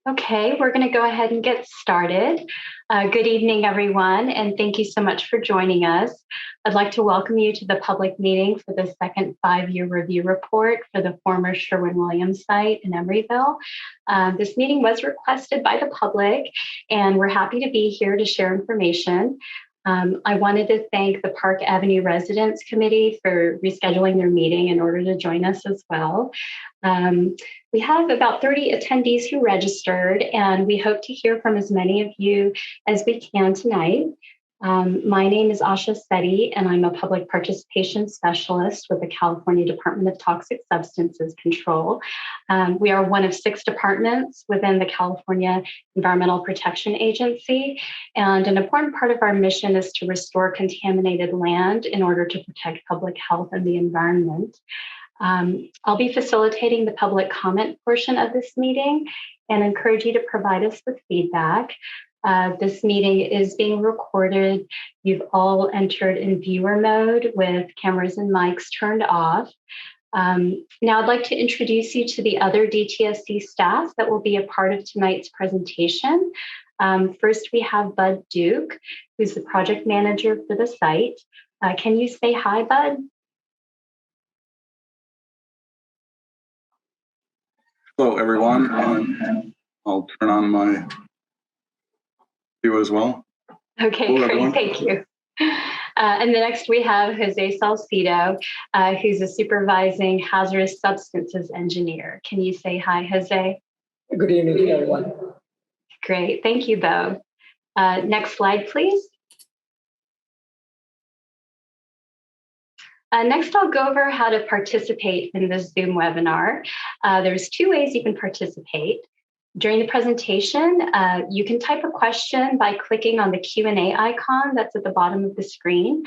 Okay, we're going to go ahead and get started. Good evening, everyone, and thank you so much for joining us. I'd like to welcome you to the public meeting for the second five-year review report for the former Sherwin-Williams site in Emeryville. This meeting was requested by the public, and we're happy to be here to share information. I wanted to thank the Park Avenue Residents Committee for rescheduling their meeting in order to join us as well. We have about 30 attendees who registered, and we hope to hear from as many of you as we can tonight. My name is Asha Sethi, and I'm a public participation specialist with the California Department of Toxic Substances Control. We are one of 6 departments within the California Environmental Protection Agency, and an important part of our mission is to restore contaminated land in order to protect public health and the environment. I'll be facilitating the public comment portion of this meeting and encourage you to provide us with feedback. This meeting is being recorded. You've all entered in viewer mode with cameras and mics turned off. Now I'd like to introduce you to the other DTSC staff that will be a part of tonight's presentation. First, we have Bud Duke, who's the project manager for the site. Can you say hi, Bud? Hello, everyone. I'll turn on my video as well. Okay, hello, great. Everyone. Thank you. And the next we have Jose Salcido, who's a supervising hazardous substances engineer. Can you say hi, Jose? Good evening, everyone. Great. Thank you, Bo. Next slide, please. Next, I'll go over how to participate in this Zoom webinar. There's 2 ways you can participate. During the presentation, you can type a question by clicking on the Q&A icon that's at the bottom of the screen.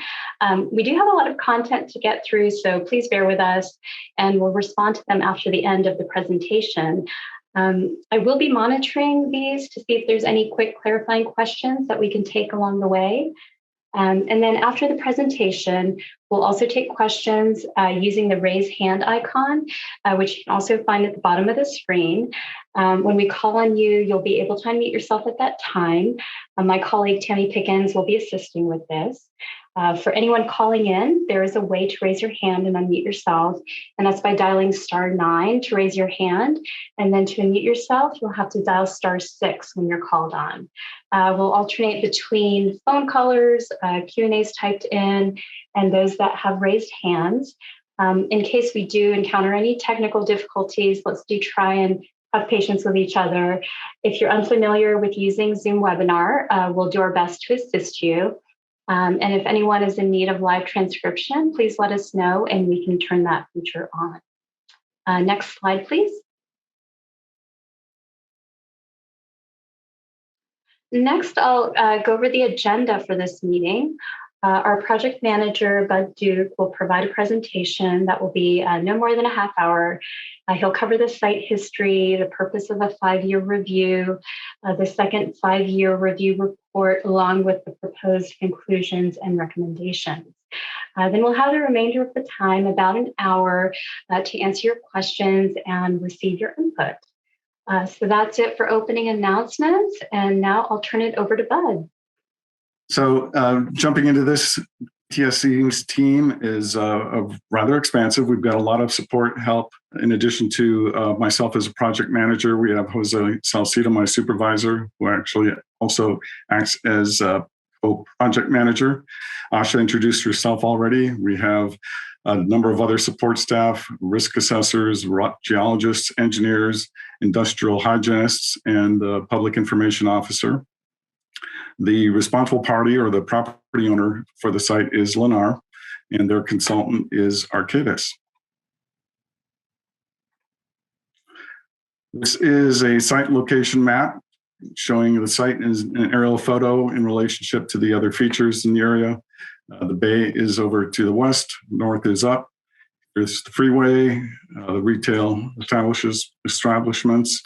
We do have a lot of content to get through, so please bear with us, and we'll respond to them after the end of the presentation. I will be monitoring these to see if there's any quick clarifying questions that we can take along the way. And then after the presentation, we'll also take questions using the raise hand icon, which you can also find at the bottom of the screen. When we call on you, you'll be able to unmute yourself at that time. My colleague, Tammy Pickens, will be assisting with this. For anyone calling in, there is a way to raise your hand and unmute yourself, and that's by dialing *9 to raise your hand, and then to unmute yourself, you'll have to dial *6 when you're called on. We'll alternate between phone callers, Q&As typed in, and those that have raised hands. In case we do encounter any technical difficulties, let's try and have patience with each other. If you're unfamiliar with using Zoom webinar, we'll do our best to assist you. And if anyone is in need of live transcription, please let us know and we can turn that feature on. Next slide, please. Next, I'll go over the agenda for this meeting. Our project manager, Bud Duke, will provide a presentation that will be no more than a half hour. He'll cover the site history, the purpose of a 5-year review, the second 5-year review report, along with the proposed conclusions and recommendations. Then we'll have the remainder of the time, about an hour, to answer your questions and receive your input. So that's it for opening announcements. And now I'll turn it over to Bud. So jumping into this, TSC's team is rather expansive. We've got a lot of support help. In addition to myself as a project manager, we have Jose Salcido, my supervisor, who actually also acts as a co-project manager. Asha introduced herself already. We have a number of other support staff, risk assessors, geologists, engineers, industrial hygienists, and the public information officer. The responsible party or the property owner for the site is Lennar, and their consultant is Arcadis. This is a site location map showing the site as an aerial photo in relationship to the other features in the area. The bay is over to the west, north is up. There's the freeway, the retail establishments.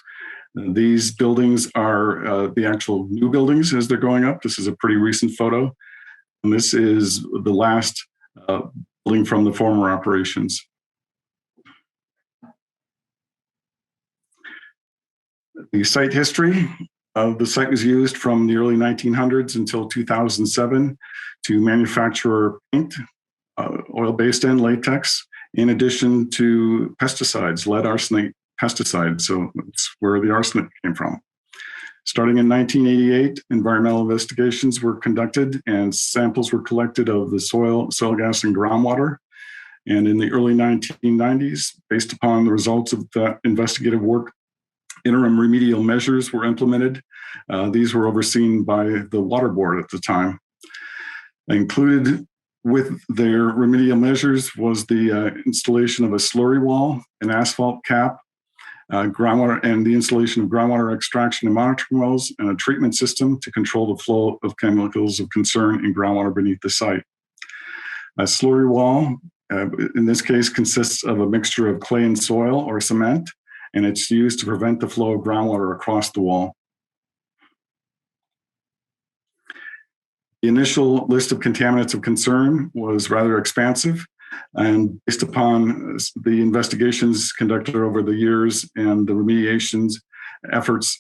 These buildings are the actual new buildings as they're going up. This is a pretty recent photo. And this is the last building from the former operations. The site history of the site was used from the early 1900s until 2007 to manufacture paint, oil-based and latex, in addition to pesticides, lead arsenic pesticides. So that's where the arsenic came from. Starting in 1988, environmental investigations were conducted and samples were collected of the soil gas, and groundwater. And in the early 1990s, based upon the results of that investigative work, interim remedial measures were implemented. These were overseen by the Water Board at the time. Included with their remedial measures was the installation of a slurry wall, an asphalt cap, groundwater, and the installation of groundwater extraction and monitoring wells, and a treatment system to control the flow of chemicals of concern in groundwater beneath the site. A slurry wall, in this case, consists of a mixture of clay and soil or cement, and it's used to prevent the flow of groundwater across the wall. The initial list of contaminants of concern was rather expansive, and based upon the investigations conducted over the years and the remediations efforts,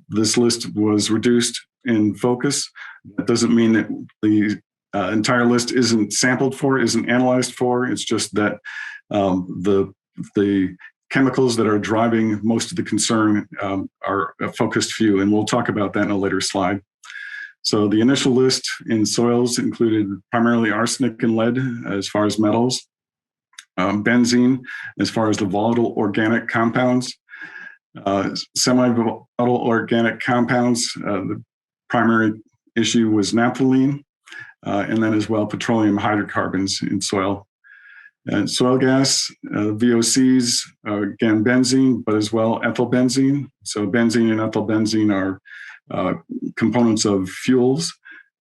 this list was reduced in focus. That doesn't mean that the entire list isn't sampled for, isn't analyzed for. It's just that the chemicals that are driving most of the concern are a focused few, and we'll talk about that in a later slide. So the initial list in soils included primarily arsenic and lead as far as metals, benzene as far as the volatile organic compounds, semi-volatile organic compounds. The primary issue was naphthalene, and then as well petroleum hydrocarbons in soil. And soil gas, VOCs, again, benzene, but as well ethylbenzene. So benzene and ethylbenzene are components of fuels,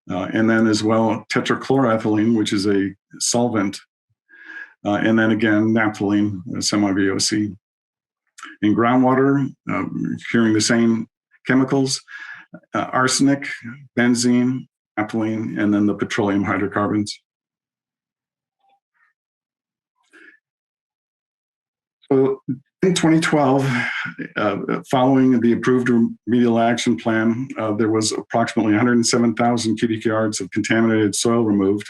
and then as well tetrachloroethylene, which is a solvent, and then again naphthalene, semi-VOC. In groundwater, hearing the same chemicals, arsenic, benzene, naphthalene, and then the petroleum hydrocarbons. So in 2012, following the approved remedial action plan, there was approximately 107,000 cubic yards of contaminated soil removed.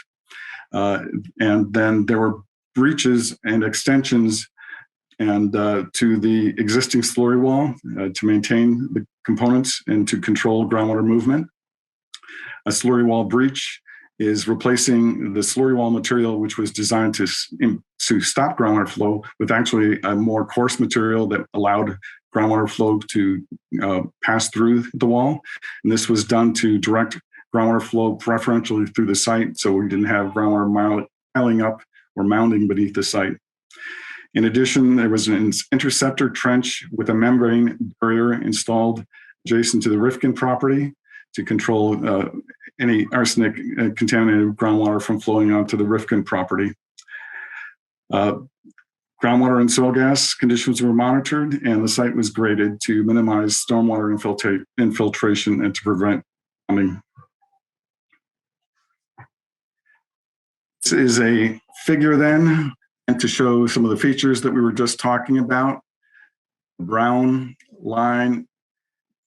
And then there were breaches and extensions and to the existing slurry wall to maintain the components and to control groundwater movement. A slurry wall breach is replacing the slurry wall material, which was designed to stop groundwater flow, with actually a more coarse material that allowed groundwater flow to pass through the wall. And this was done to direct groundwater flow preferentially through the site, so we didn't have groundwater piling up or mounding beneath the site. In addition, there was an interceptor trench with a membrane barrier installed adjacent to the Rifkin property to control any arsenic contaminated groundwater from flowing onto the Rifkin property. Groundwater and soil gas conditions were monitored, and the site was graded to minimize stormwater infiltration and to prevent pounding. This is a figure then, and to show some of the features that we were just talking about. The brown line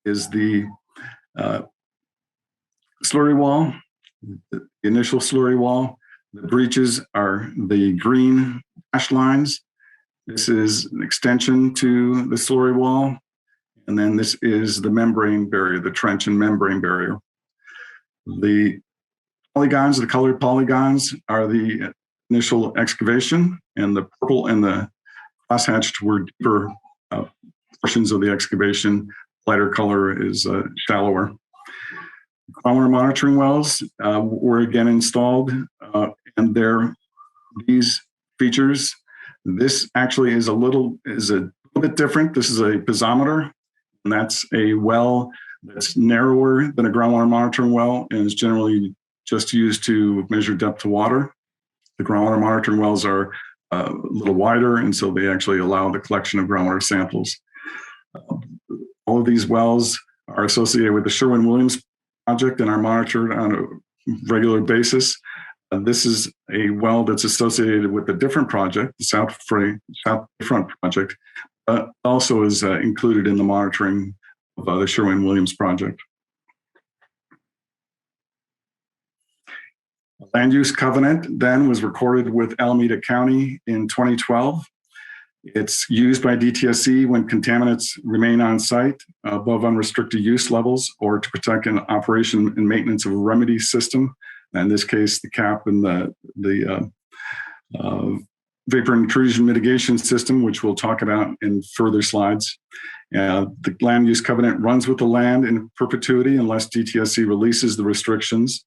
is the slurry wall, the initial slurry wall. The breaches are the green dashed lines. This is an extension to the slurry wall. And then this is the membrane barrier, the trench and membrane barrier. The polygons, the colored polygons, are the initial excavation, and the purple and the crosshatched were deeper portions of the excavation. Lighter color is shallower. Groundwater monitoring wells were again installed, and these features. This actually is a little bit different. This is a piezometer, and that's a well that's narrower than a groundwater monitoring well, and is generally just used to measure depth of water. The groundwater monitoring wells are a little wider, and so they actually allow the collection of groundwater samples. All of these wells are associated with the Sherwin-Williams project and are monitored on a regular basis. This is a well that's associated with a different project, the South Front project, also is included in the monitoring of the Sherwin-Williams project. Land use covenant then was recorded with Alameda County in 2012. It's used by DTSC when contaminants remain on site above unrestricted use levels or to protect an operation and maintenance of a remedy system. In this case, the CAP and the vapor intrusion mitigation system, which we'll talk about in further slides. The land use covenant runs with the land in perpetuity unless DTSC releases the restrictions.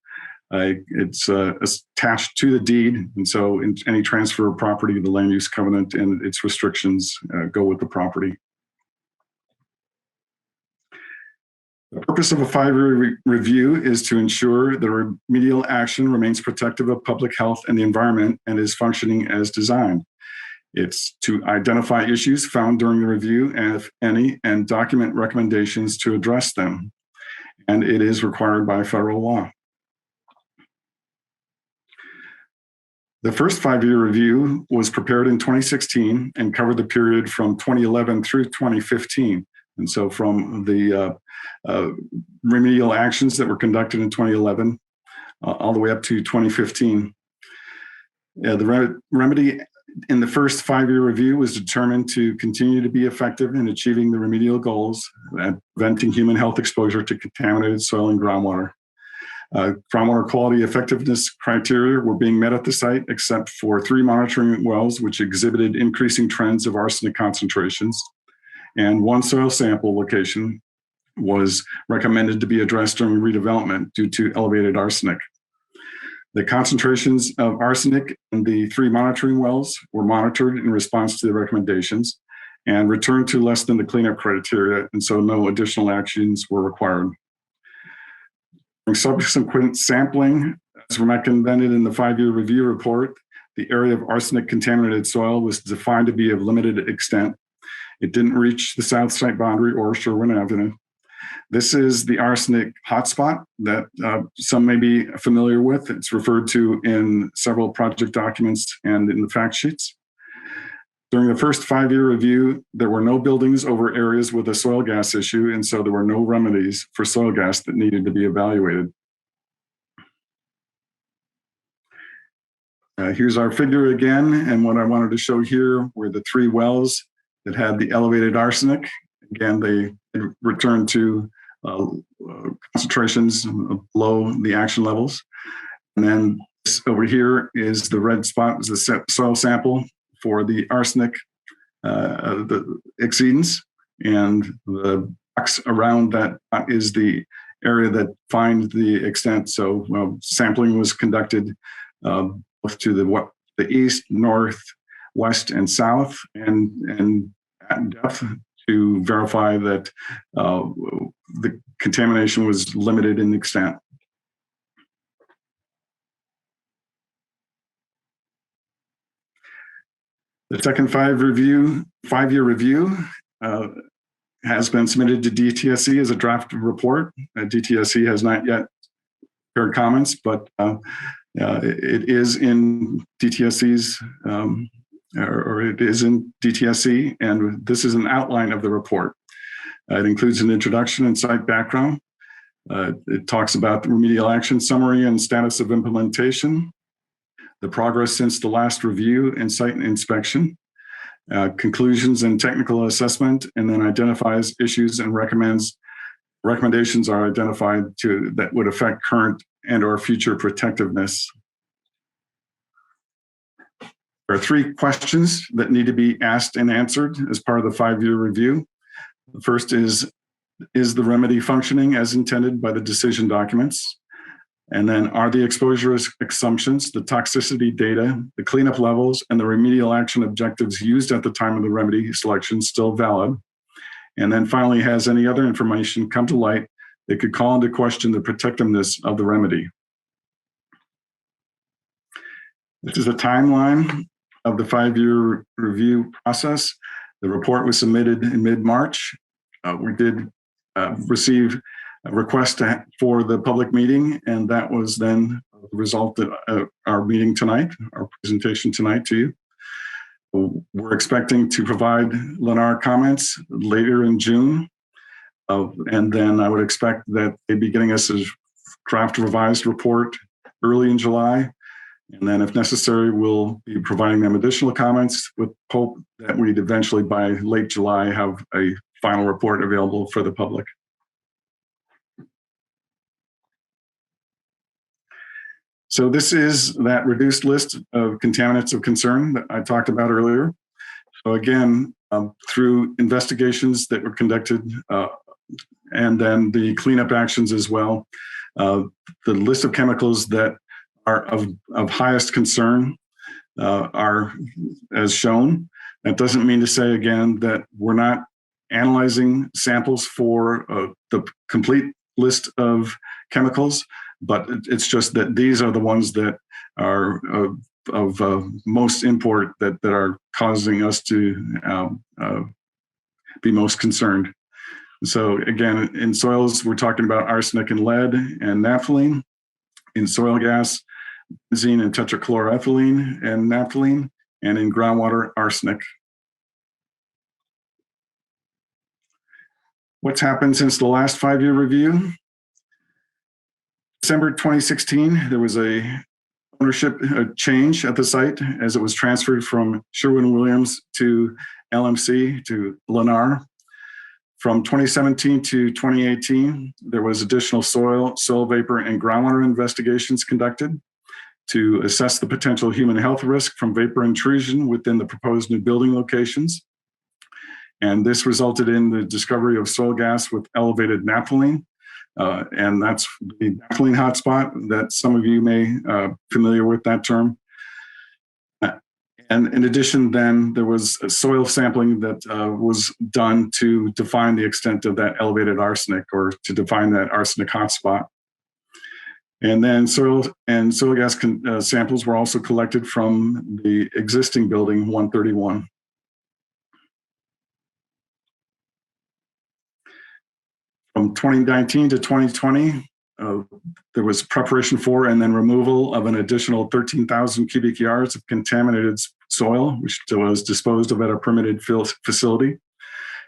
It's attached to the deed, and so in any transfer of property, the land use covenant and its restrictions go with the property. The purpose of a 5-year review is to ensure that remedial action remains protective of public health and the environment and is functioning as designed. It's to identify issues found during the review, if any, and document recommendations to address them. And it is required by federal law. The first 5-year review was prepared in 2016 and covered the period from 2011 through 2015. And so from the remedial actions that were conducted in 2011 all the way up to 2015. The remedy in the first 5-year review was determined to continue to be effective in achieving the remedial goals and preventing human health exposure to contaminated soil and groundwater. Groundwater quality effectiveness criteria were being met at the site, except for 3 monitoring wells, which exhibited increasing trends of arsenic concentrations. And 1 soil sample location was recommended to be addressed during redevelopment due to elevated arsenic. The concentrations of arsenic in the 3 monitoring wells were monitored in response to the recommendations and returned to less than the cleanup criteria, and so no additional actions were required. Subsequent sampling, as recommended in the 5-year review report, the area of arsenic contaminated soil was defined to be of limited extent. It didn't reach the south site boundary or Sherwin Avenue. This is the arsenic hotspot that some may be familiar with. It's referred to in several project documents and in the fact sheets. During the first 5-year review, there were no buildings over areas with a soil gas issue, and so there were no remedies for soil gas that needed to be evaluated. Here's our figure again, and what I wanted to show here were the 3 wells that had the elevated arsenic. Again, they returned to concentrations below the action levels. And then this over here is the red spot, is the soil sample for the arsenic, the exceedance, and the box around that is the area that finds the extent. So sampling was conducted both to the east, north, west, and south, and at depth to verify that the contamination was limited in extent. The second 5-year review has been submitted to DTSC as a draft report. DTSC has not yet heard comments, but it is in DTSC's, or it is in DTSC, and this is an outline of the report. It includes an introduction and site background. It talks about the remedial action summary and status of implementation, the progress since the last review and site inspection, conclusions and technical assessment, and then identifies issues and recommendations are identified that would affect current and or future protectiveness. There are 3 questions that need to be asked and answered as part of the 5-year review. The first is the remedy functioning as intended by the decision documents? And then are the exposure assumptions, the toxicity data, the cleanup levels, and the remedial action objectives used at the time of the remedy selection still valid? And then finally, has any other information come to light that could call into question the protectiveness of the remedy? This is a timeline of the 5-year review process. The report was submitted in mid-March. We did receive a request for the public meeting, and that was then the result of our meeting tonight, our presentation tonight to you. We're expecting to provide Lennar comments later in June. And then I would expect that they'd be getting us a draft revised report early in July. And then if necessary, we'll be providing them additional comments with hope that we'd eventually by late July have a final report available for the public. So this is that reduced list of contaminants of concern that I talked about earlier. So again, through investigations that were conducted and then the cleanup actions as well, the list of chemicals that are of highest concern are as shown. That doesn't mean to say, again, that we're not analyzing samples for the complete list of chemicals, but it's just that these are the ones that are of most import that are causing us to be most concerned. So again, in soils, we're talking about arsenic and lead and naphthalene. In soil gas, benzene and tetrachloroethylene and naphthalene, and in groundwater, arsenic. What's happened since the last 5-year review? December 2016, there was a ownership change at the site as it was transferred from Sherwin-Williams to LMC to Lennar. From 2017 to 2018, there was additional soil vapor, and groundwater investigations conducted to assess the potential human health risk from vapor intrusion within the proposed new building locations. And this resulted in the discovery of soil gas with elevated naphthalene. And that's the naphthalene hotspot that some of you may familiar with that term. And in addition, then there was a soil sampling that was done to define the extent of that elevated arsenic, or to define that arsenic hotspot. And then soil gas samples were also collected from the existing building 131. From 2019 to 2020, there was preparation for and then removal of an additional 13,000 cubic yards of contaminated soil, which was disposed of at a permitted facility.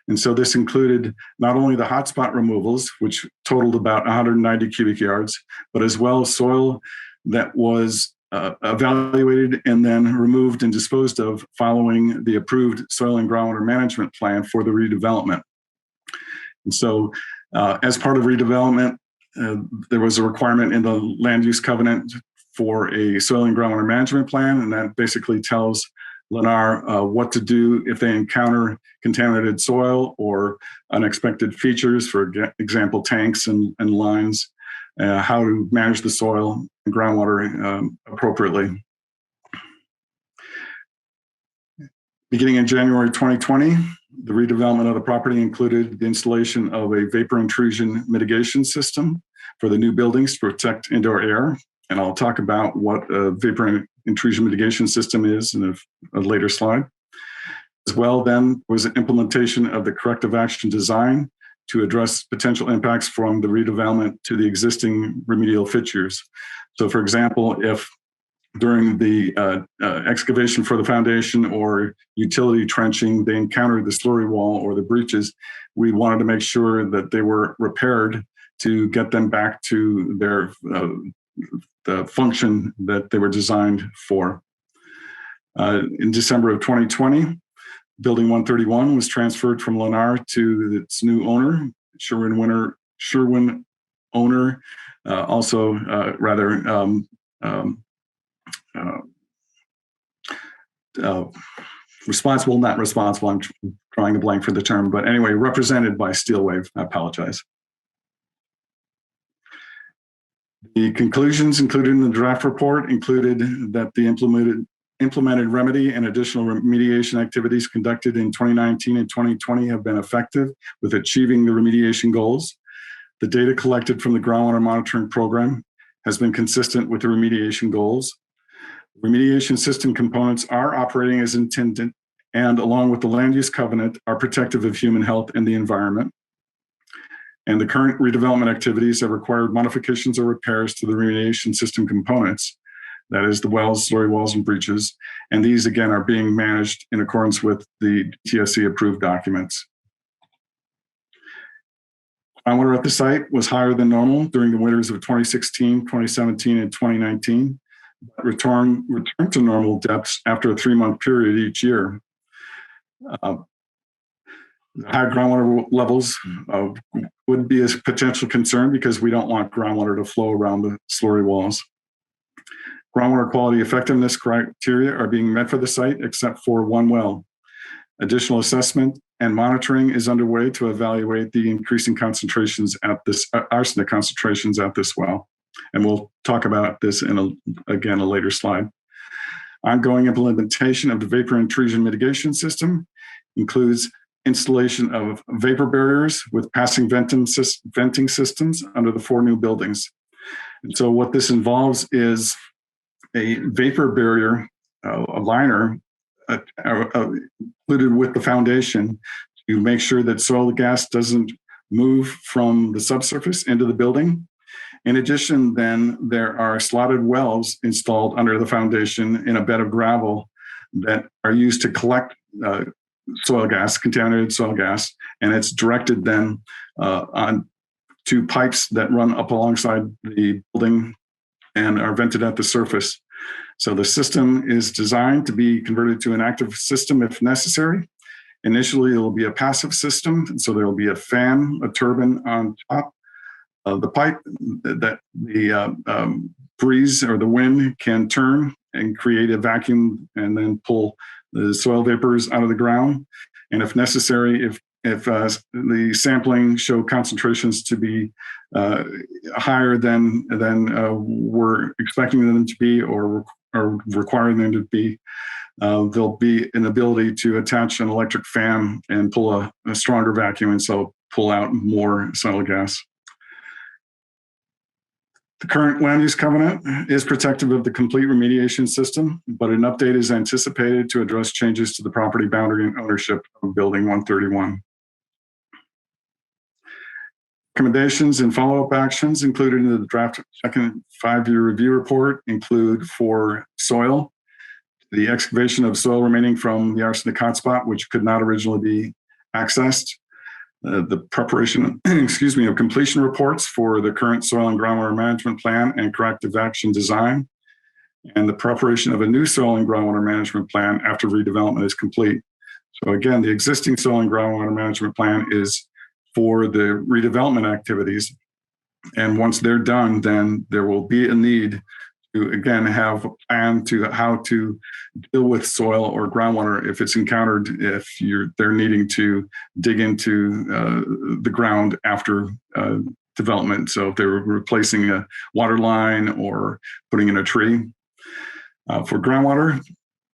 And so this included not only the hotspot removals, which totaled about 190 cubic yards, but as well soil that was evaluated and then removed and disposed of following the approved soil and groundwater management plan for the redevelopment. And so as part of redevelopment, there was a requirement in the land use covenant for a soil and groundwater management plan, and that basically tells Lennar what to do if they encounter contaminated soil or unexpected features, for example, tanks and lines, how to manage the soil and groundwater appropriately. Beginning in January 2020, the redevelopment of the property included the installation of a vapor intrusion mitigation system for the new buildings to protect indoor air. And I'll talk about what a vapor intrusion mitigation system is in a later slide. As well, then, was an implementation of the corrective action design to address potential impacts from the redevelopment to the existing remedial fixtures. So, for example, if during the excavation for the foundation or utility trenching, they encountered the slurry wall or the breaches, we wanted to make sure that they were repaired to get them back to their the function that they were designed for. In December of 2020, Building 131 was transferred from Lennar to its new owner, Sherwin owner, responsible, not responsible, I'm drawing a blank for the term, but anyway, represented by Steelwave. I apologize. The conclusions included in the draft report included that the implemented remedy and additional remediation activities conducted in 2019 and 2020 have been effective with achieving the remediation goals. The data collected from the groundwater monitoring program has been consistent with the remediation goals. Remediation system components are operating as intended, and along with the land use covenant, are protective of human health and the environment. And the current redevelopment activities have required modifications or repairs to the remediation system components. That is the wells, slurry walls, and breaches. And these, again, are being managed in accordance with the TSC approved documents. Groundwater at the site was higher than normal during the winters of 2016, 2017, and 2019, but returned to normal depths after a 3-month period each year. High groundwater levels would be a potential concern because we don't want groundwater to flow around the slurry walls. Groundwater quality effectiveness criteria are being met for the site except for one well. Additional assessment and monitoring is underway to evaluate the increasing concentrations at this arsenic concentrations at this well. And we'll talk about this in a later slide. Ongoing implementation of the vapor intrusion mitigation system includes installation of vapor barriers with passing venting systems under the 4 new buildings. And so what this involves is a vapor barrier, a liner included with the foundation to make sure that soil gas doesn't move from the subsurface into the building. In addition, then there are slotted wells installed under the foundation in a bed of gravel that are used to collect soil gas, contaminated soil gas, and it's directed then on to pipes that run up alongside the building and are vented at the surface. So the system is designed to be converted to an active system if necessary. Initially, it will be a passive system, and so there will be a fan, a turbine on top of the pipe that the breeze or the wind can turn and create a vacuum and then pull the soil vapors out of the ground. And if necessary, if the sampling show concentrations to be higher than we're expecting them to be or requiring them to be, there'll be an ability to attach an electric fan and pull a stronger vacuum and so pull out more soil gas. The current land use covenant is protective of the complete remediation system, but an update is anticipated to address changes to the property boundary and ownership of Building 131. Recommendations and follow-up actions included in the draft second 5-year review report include for soil, the excavation of soil remaining from the arsenic hotspot, which could not originally be accessed. The preparation, of completion reports for the current soil and groundwater management plan and corrective action design, and the preparation of a new soil and groundwater management plan after redevelopment is complete. So again, the existing soil and groundwater management plan is for the redevelopment activities. And once they're done, then there will be a need to, again, have a plan to how to deal with soil or groundwater if it's encountered, if they're needing to dig into the ground after development. So if they were replacing a water line or putting in a tree. For groundwater,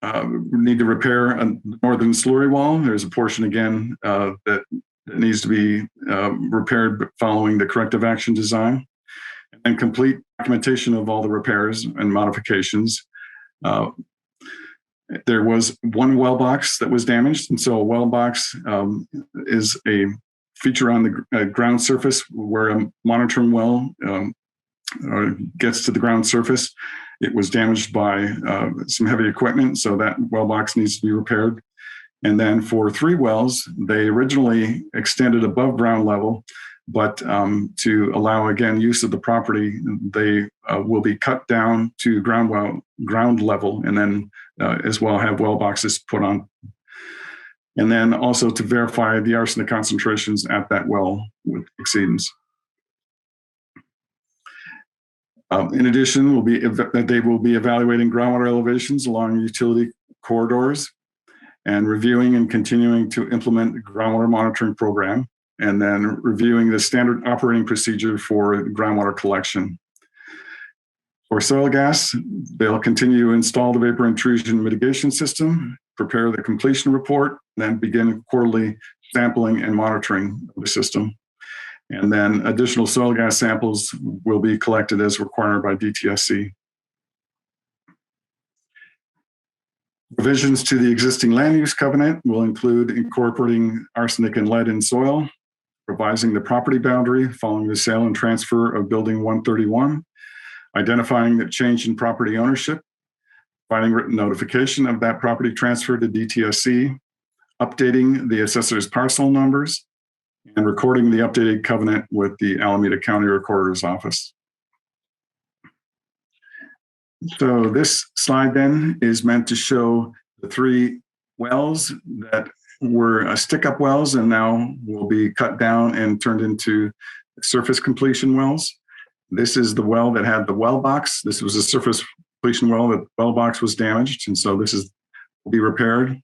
we need to repair a northern slurry wall. There's a portion, again, that needs to be repaired following the corrective action design. And complete documentation of all the repairs and modifications. There was one well box that was damaged, and so a well box is a feature on the ground surface where a monitoring well gets to the ground surface. It was damaged by some heavy equipment, so that well box needs to be repaired. And then for 3 wells, they originally extended above ground level, but to allow, again, use of the property, they will be cut down to ground level, and then as well have well boxes put on. And then also to verify the arsenic concentrations at that well with exceedance. In addition, they will be evaluating groundwater elevations along utility corridors and reviewing and continuing to implement the groundwater monitoring program, and then reviewing the standard operating procedure for groundwater collection. For soil gas, they'll continue to install the vapor intrusion mitigation system, prepare the completion report, then begin quarterly sampling and monitoring of the system. And then additional soil gas samples will be collected as required by DTSC. Revisions to the existing land use covenant will include incorporating arsenic and lead in soil, revising the property boundary following the sale and transfer of Building 131, identifying the change in property ownership, providing written notification of that property transfer to DTSC, updating the assessor's parcel numbers, and recording the updated covenant with the Alameda County Recorder's Office. So this slide then is meant to show the 3 wells that were stick-up wells and now will be cut down and turned into surface completion wells. This is the well that had the well box. This was a surface completion well. The well box was damaged, and so this will be repaired.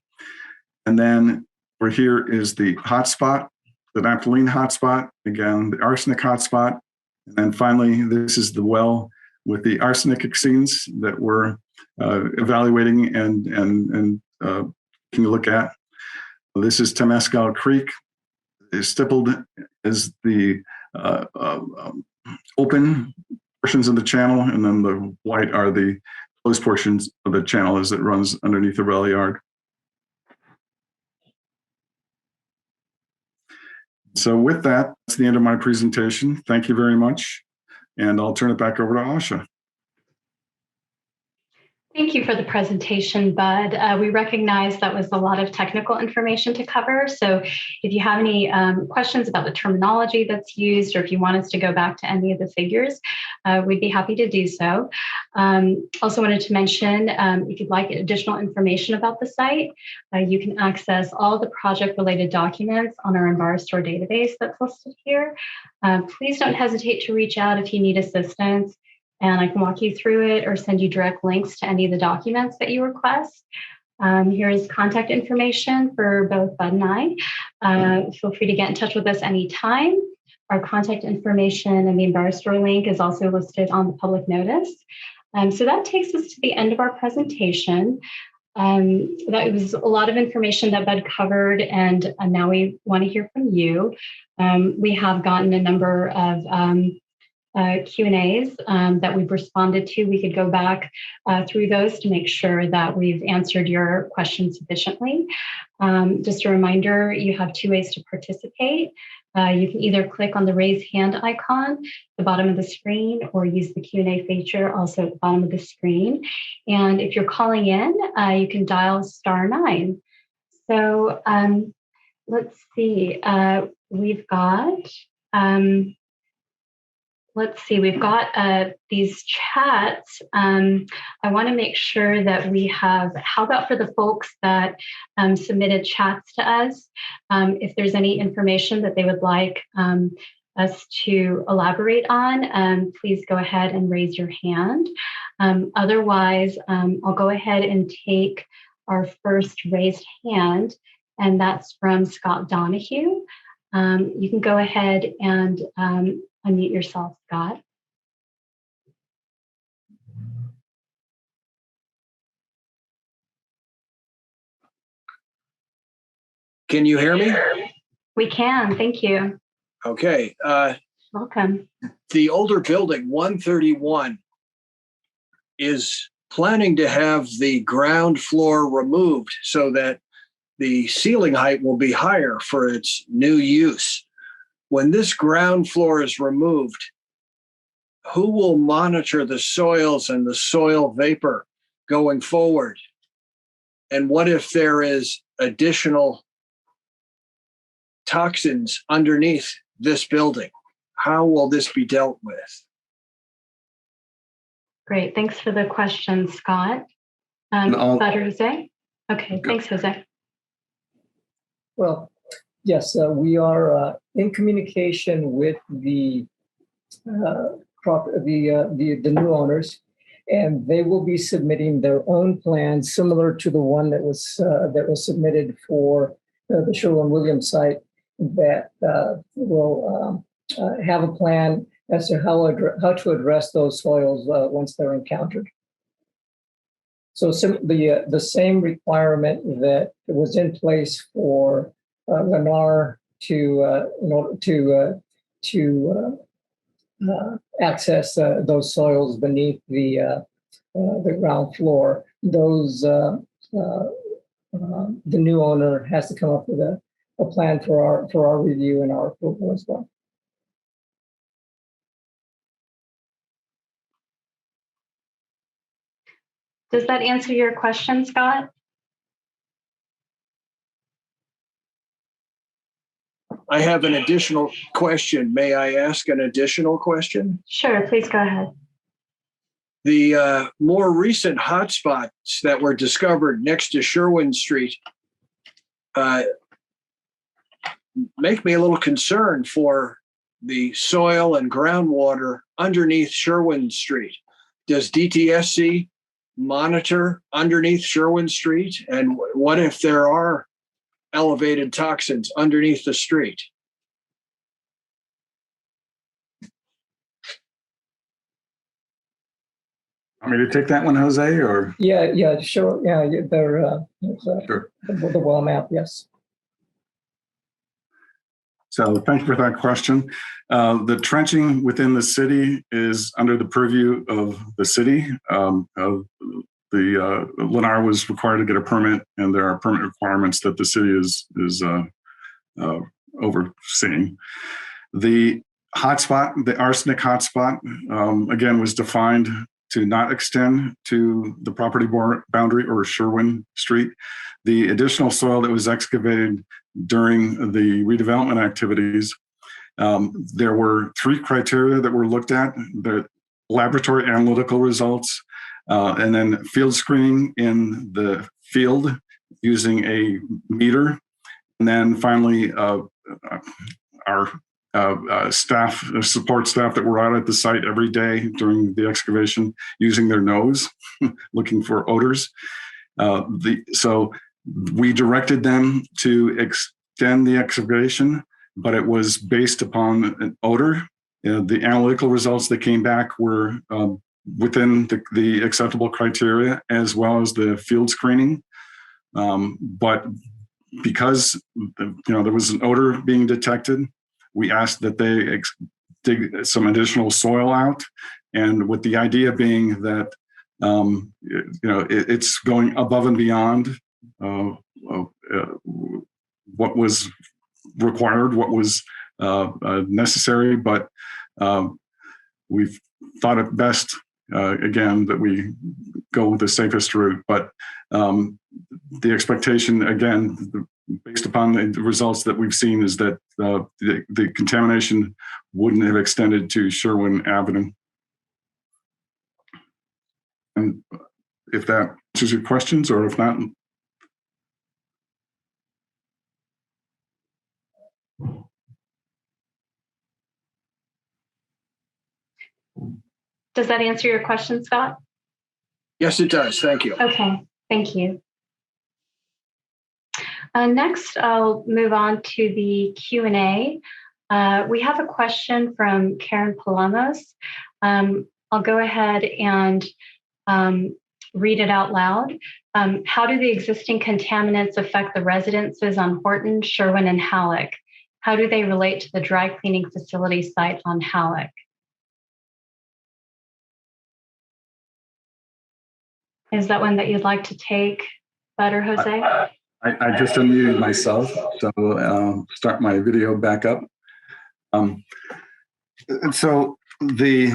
And then over here is the hotspot, the naphthalene hotspot, again, the arsenic hotspot. And then finally, this is the well with the arsenic exceeds that we're evaluating and taking a look at. This is Temescal Creek. Is stippled as the open portions of the channel, and then the white are the closed portions of the channel as it runs underneath the rail yard. So with that, that's the end of my presentation. Thank you very much. And I'll turn it back over to Asha. Thank you for the presentation, Bud. We recognize that was a lot of technical information to cover. So if you have any questions about the terminology that's used, or if you want us to go back to any of the figures, we'd be happy to do so. Also wanted to mention, if you'd like additional information about the site, you can access all the project-related documents on our EnviroStore database that's listed here. Please don't hesitate to reach out if you need assistance, and I can walk you through it or send you direct links to any of the documents that you request. Here's contact information for both Bud and I. Feel free to get in touch with us anytime. Our contact information and the EnviroStore link is also listed on the public notice. So that takes us to the end of our presentation. That was a lot of information that Bud covered, and now we want to hear from you. We have gotten a number of Q&As that we've responded to. We could go back through those to make sure that we've answered your questions sufficiently. Just a reminder, you have 2 ways to participate. You can either click on the raise hand icon at the bottom of the screen, or use the Q&A feature also at the bottom of the screen. And if you're calling in, you can dial *9. So let's see, we've got these chats. I want to make sure that we have, how about for the folks that submitted chats to us, if there's any information that they would like us to elaborate on, please go ahead and raise your hand. Otherwise, I'll go ahead and take our first raised hand, and that's from Scott Donahue. You can go ahead and unmute yourself, Scott. Can you hear me? We can, thank you. Okay. Welcome. The older building, 131, is planning to have the ground floor removed so that the ceiling height will be higher for its new use. When this ground floor is removed, who will monitor the soils and the soil vapor going forward? And what if there is additional toxins underneath this building? How will this be dealt with? Great, thanks for the question, Scott. Jose? Okay, thanks, Jose. Well, yes, we are in communication with the new owners, and they will be submitting their own plans similar to the one that was submitted for the Sherwin Williams site. That will have a plan as to how to address those soils once they're encountered. So the same requirement that was in place for Lennar to access those soils beneath the ground floor, the new owner has to come up with a plan for our review and our approval as well. Does that answer your question, Scott? I have an additional question. May I ask an additional question? Sure, please go ahead. The more recent hotspots that were discovered next to Sherwin Street make me a little concerned for the soil and groundwater underneath Sherwin Street. Does DTSC monitor underneath Sherwin Street? And what if there are elevated toxins underneath the street? Want me to take that one, Jose, or? Yeah, sure. Yeah, they're Sure. the well map. Yes. So thank you for that question. The trenching within the city is under the purview of the city. Lennar was required to get a permit, and there are permit requirements that the city is overseeing. The hotspot, the arsenic hotspot, again, was defined to not extend to the property boundary or Sherwin Street. The additional soil that was excavated during the redevelopment activities, there were 3 criteria that were looked at: the laboratory analytical results, and then field screening in the field using a meter, and then finally our support staff that were out at the site every day during the excavation using their nose, looking for odors. So we directed them to extend the excavation, but it was based upon an odor. The analytical results that came back were within the acceptable criteria, as well as the field screening. But because there was an odor being detected, we asked that they dig some additional soil out, and with the idea being that it's going above and beyond what was required, what was necessary, but we've thought it best again that we go with the safest route. But the expectation, again, based upon the results that we've seen, is that the contamination wouldn't have extended to Sherwin Avenue. And if that answers your questions, or if not. Does that answer your question, Scott? Yes, it does. Thank you. Okay, thank you. Next, I'll move on to the Q&A. We have a question from Karen Palamos. I'll go ahead and read it out loud. How do the existing contaminants affect the residences on Horton, Sherwin, and Halleck? How do they relate to the dry cleaning facility site on Halleck? Is that one that you'd like to take better, Jose? I just unmuted myself, so start my video back up. And so the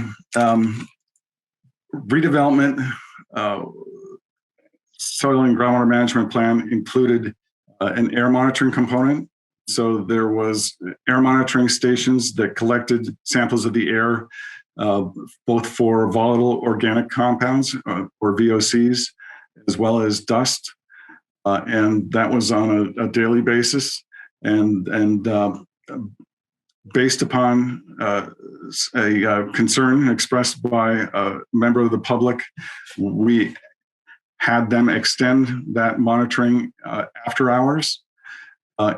redevelopment soil and groundwater management plan included an air monitoring component. So there was air monitoring stations that collected samples of the air, both for volatile organic compounds or VOCs, as well as dust. And that was on a daily basis. And based upon a concern expressed by a member of the public, we had them extend that monitoring after hours.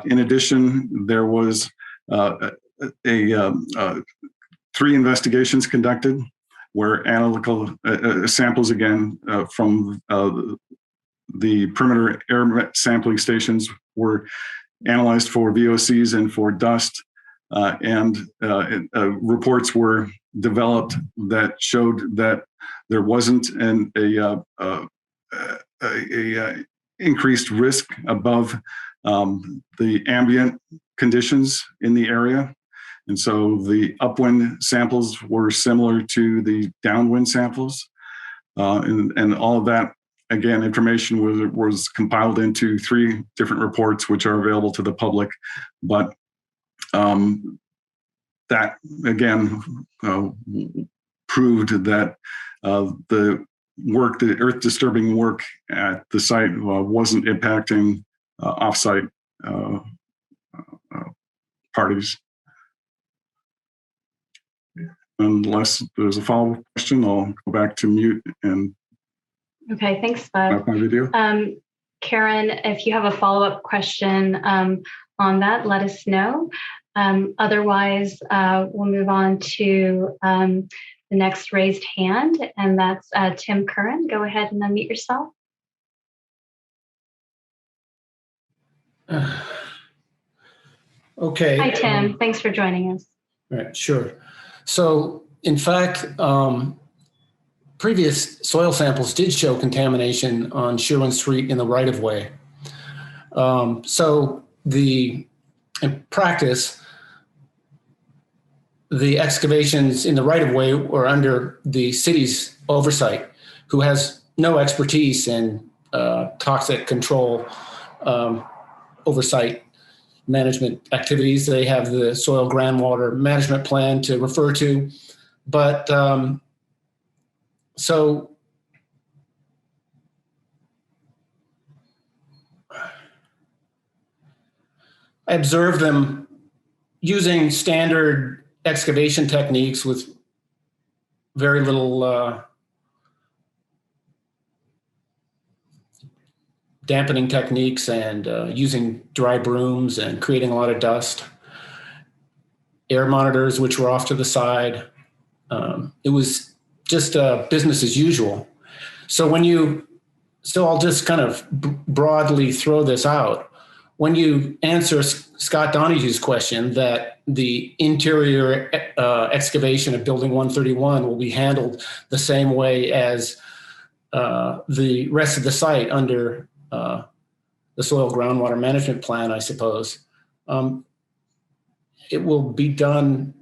In addition, there was 3 investigations conducted where analytical samples, again, from the perimeter air sampling stations were analyzed for VOCs and for dust, and reports were developed that showed that there wasn't an increased risk above the ambient conditions in the area. And so the upwind samples were similar to the downwind samples. And all of that, again, information was compiled into 3 different reports, which are available to the public. But that again proved that the earth disturbing work at the site wasn't impacting offsite parties. Unless there's a follow-up question, I'll go back to mute and Okay, thanks, Bud. my video. Karen, if you have a follow-up question on that, let us know. Otherwise, we'll move on to the next raised hand, and that's Tim Curran. Go ahead and unmute yourself. Okay. Hi, Tim. Thanks for joining us. Right, sure. So, in fact, previous soil samples did show contamination on Sherwin Street in the right-of-way. In practice, the excavations in the right-of-way were under the city's oversight, who has no expertise in toxic control oversight management activities. They have the soil groundwater management plan to refer to. But so I observed them using standard excavation techniques with very little dampening techniques and using dry brooms and creating a lot of dust. Air monitors, which were off to the side. It was just business as usual. So I'll just kind of broadly throw this out. When you answer Scott Donohue's question that the interior excavation of Building 131 will be handled the same way as the rest of the site under the soil groundwater management plan, I suppose, it will be done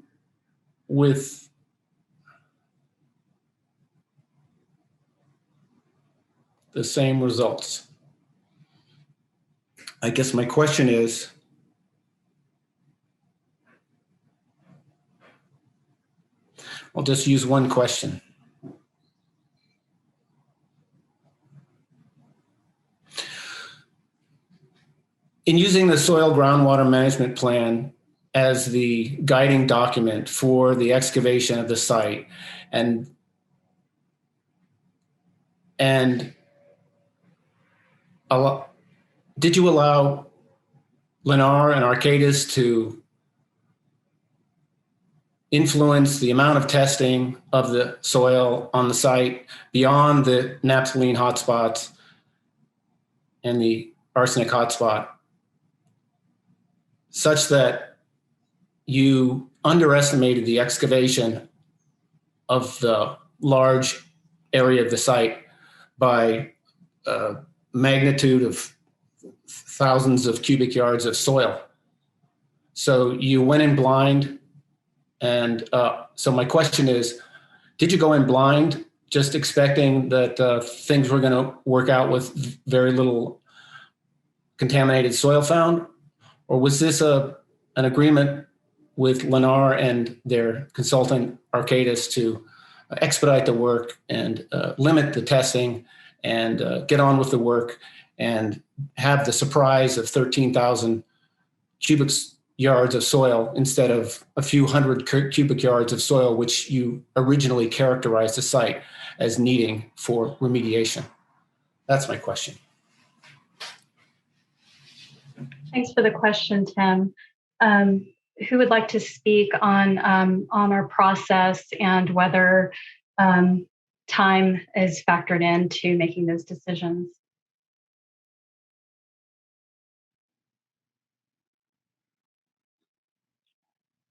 with the same results. I guess my question is, I'll just use one question. In using the soil groundwater management plan as the guiding document for the excavation of the site, and did you allow Lennar and Arcadis to influence the amount of testing of the soil on the site beyond the naphthalene hotspots and the arsenic hotspot, such that you underestimated the excavation of the large area of the site by a magnitude of thousands of cubic yards of soil? So you went in blind. And so my question is, did you go in blind just expecting that things were going to work out with very little contaminated soil found? Or was this an agreement with Lennar and their consultant Arcadis to expedite the work and limit the testing and get on with the work and have the surprise of 13,000 cubic yards of soil instead of a few hundred cubic yards of soil, which you originally characterized the site as needing for remediation? That's my question. Thanks for the question, Tim. Who would like to speak on our process and whether time is factored into making those decisions?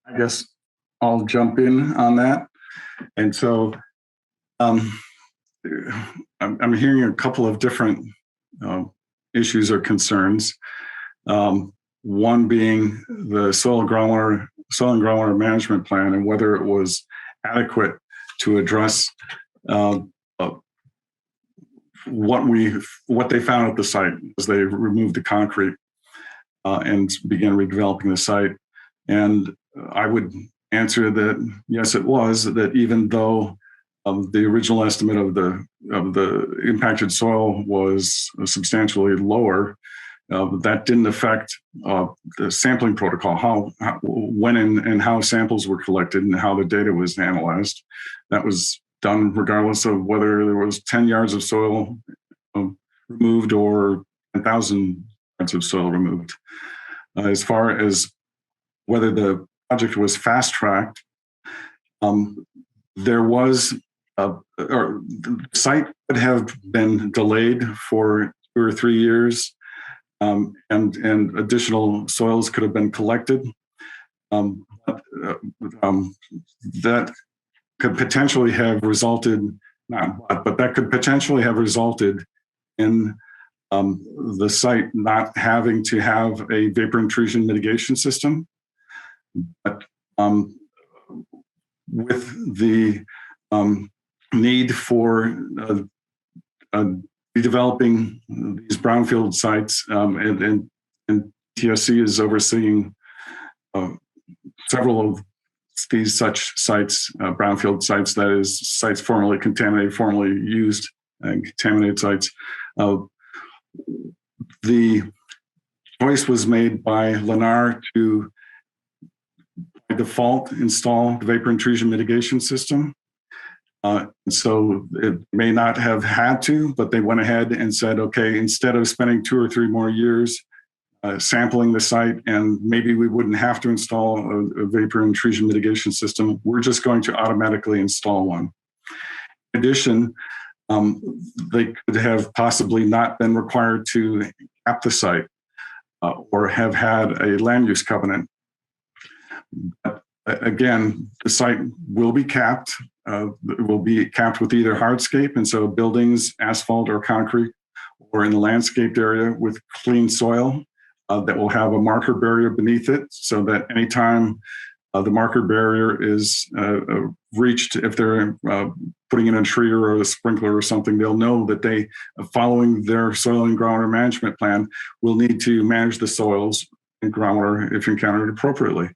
I guess I'll jump in on that. And so I'm hearing a couple of different issues or concerns. One being the soil and groundwater management plan and whether it was adequate to address what they found at the site as they removed the concrete and began redeveloping the site. And I would answer that yes, it was. That even though the original estimate of the impacted soil was substantially lower, that didn't affect the sampling protocol, when and how samples were collected and how the data was analyzed. That was done regardless of whether there was 10 yards of soil removed or 10,000 yards of soil removed. As far as whether the project was fast-tracked, there was, or the site could have been delayed for 2 or 3 years, and additional soils could have been collected. That could potentially have resulted, but that could potentially have resulted in the site not having to have a vapor intrusion mitigation system. But with the need for redeveloping these brownfield sites, and TSC is overseeing several of these such sites, brownfield sites, that is, sites formerly contaminated, formerly used, and contaminated sites. The choice was made by Lennar to, by default, install the vapor intrusion mitigation system. So it may not have had to, but they went ahead and said, okay, instead of spending 2 or 3 more years sampling the site, and maybe we wouldn't have to install a vapor intrusion mitigation system, we're just going to automatically install one. In addition, they could have possibly not been required to cap the site or have had a land use covenant. But again, the site will be capped. It will be capped with either hardscape, and so buildings, asphalt or concrete, or in the landscaped area with clean soil that will have a marker barrier beneath it, so that anytime the marker barrier is reached, if they're putting in a tree or a sprinkler or something, they'll know that they, following their soil and groundwater management plan, will need to manage the soils and groundwater if encountered appropriately.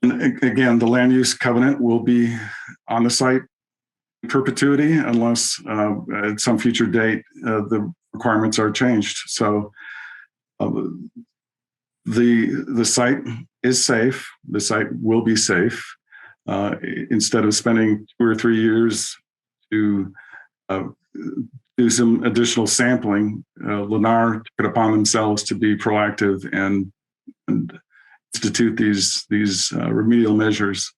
And again, the land use covenant will be on the site in perpetuity unless at some future date the requirements are changed. So the site is safe. The site will be safe. Instead of spending 2 or 3 years to do some additional sampling, Lennar took it upon themselves to be proactive and institute these remedial measures.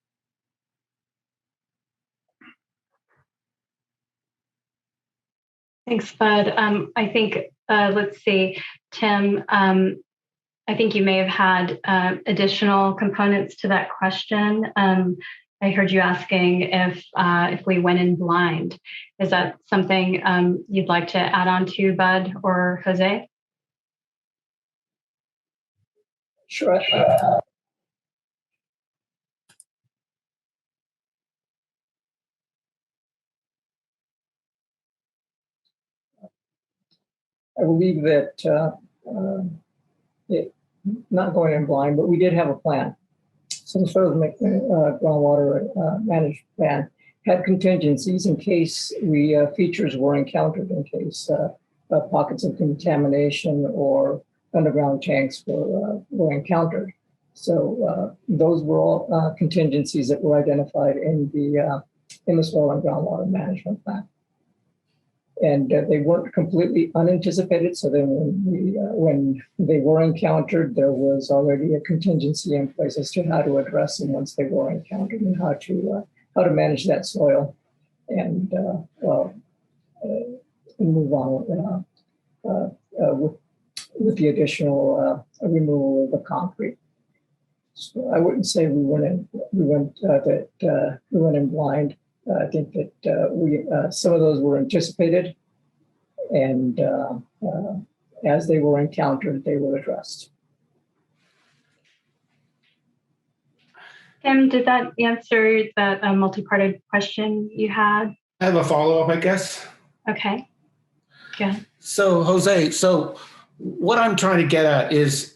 Thanks, Bud. I think, let's see, Tim, I think you may have had additional components to that question. I heard you asking if we went in blind. Is that something you'd like to add on to, Bud or Jose? Sure. I believe that not going in blind, but we did have a plan. Some sort of groundwater management plan had contingencies in case features were encountered, in case pockets of contamination or underground tanks were encountered. So those were all contingencies that were identified in the soil and groundwater management plan. And they weren't completely unanticipated. So then when they were encountered, there was already a contingency in place as to how to address them once they were encountered, and how to manage that soil and move on with the additional removal of the concrete. So I wouldn't say we went in blind. I think that some of those were anticipated, and as they were encountered, they were addressed. Tim, did that answer that multi-parted question you had? I have a follow-up, I guess. Okay. Yeah. So, Jose, what I'm trying to get at is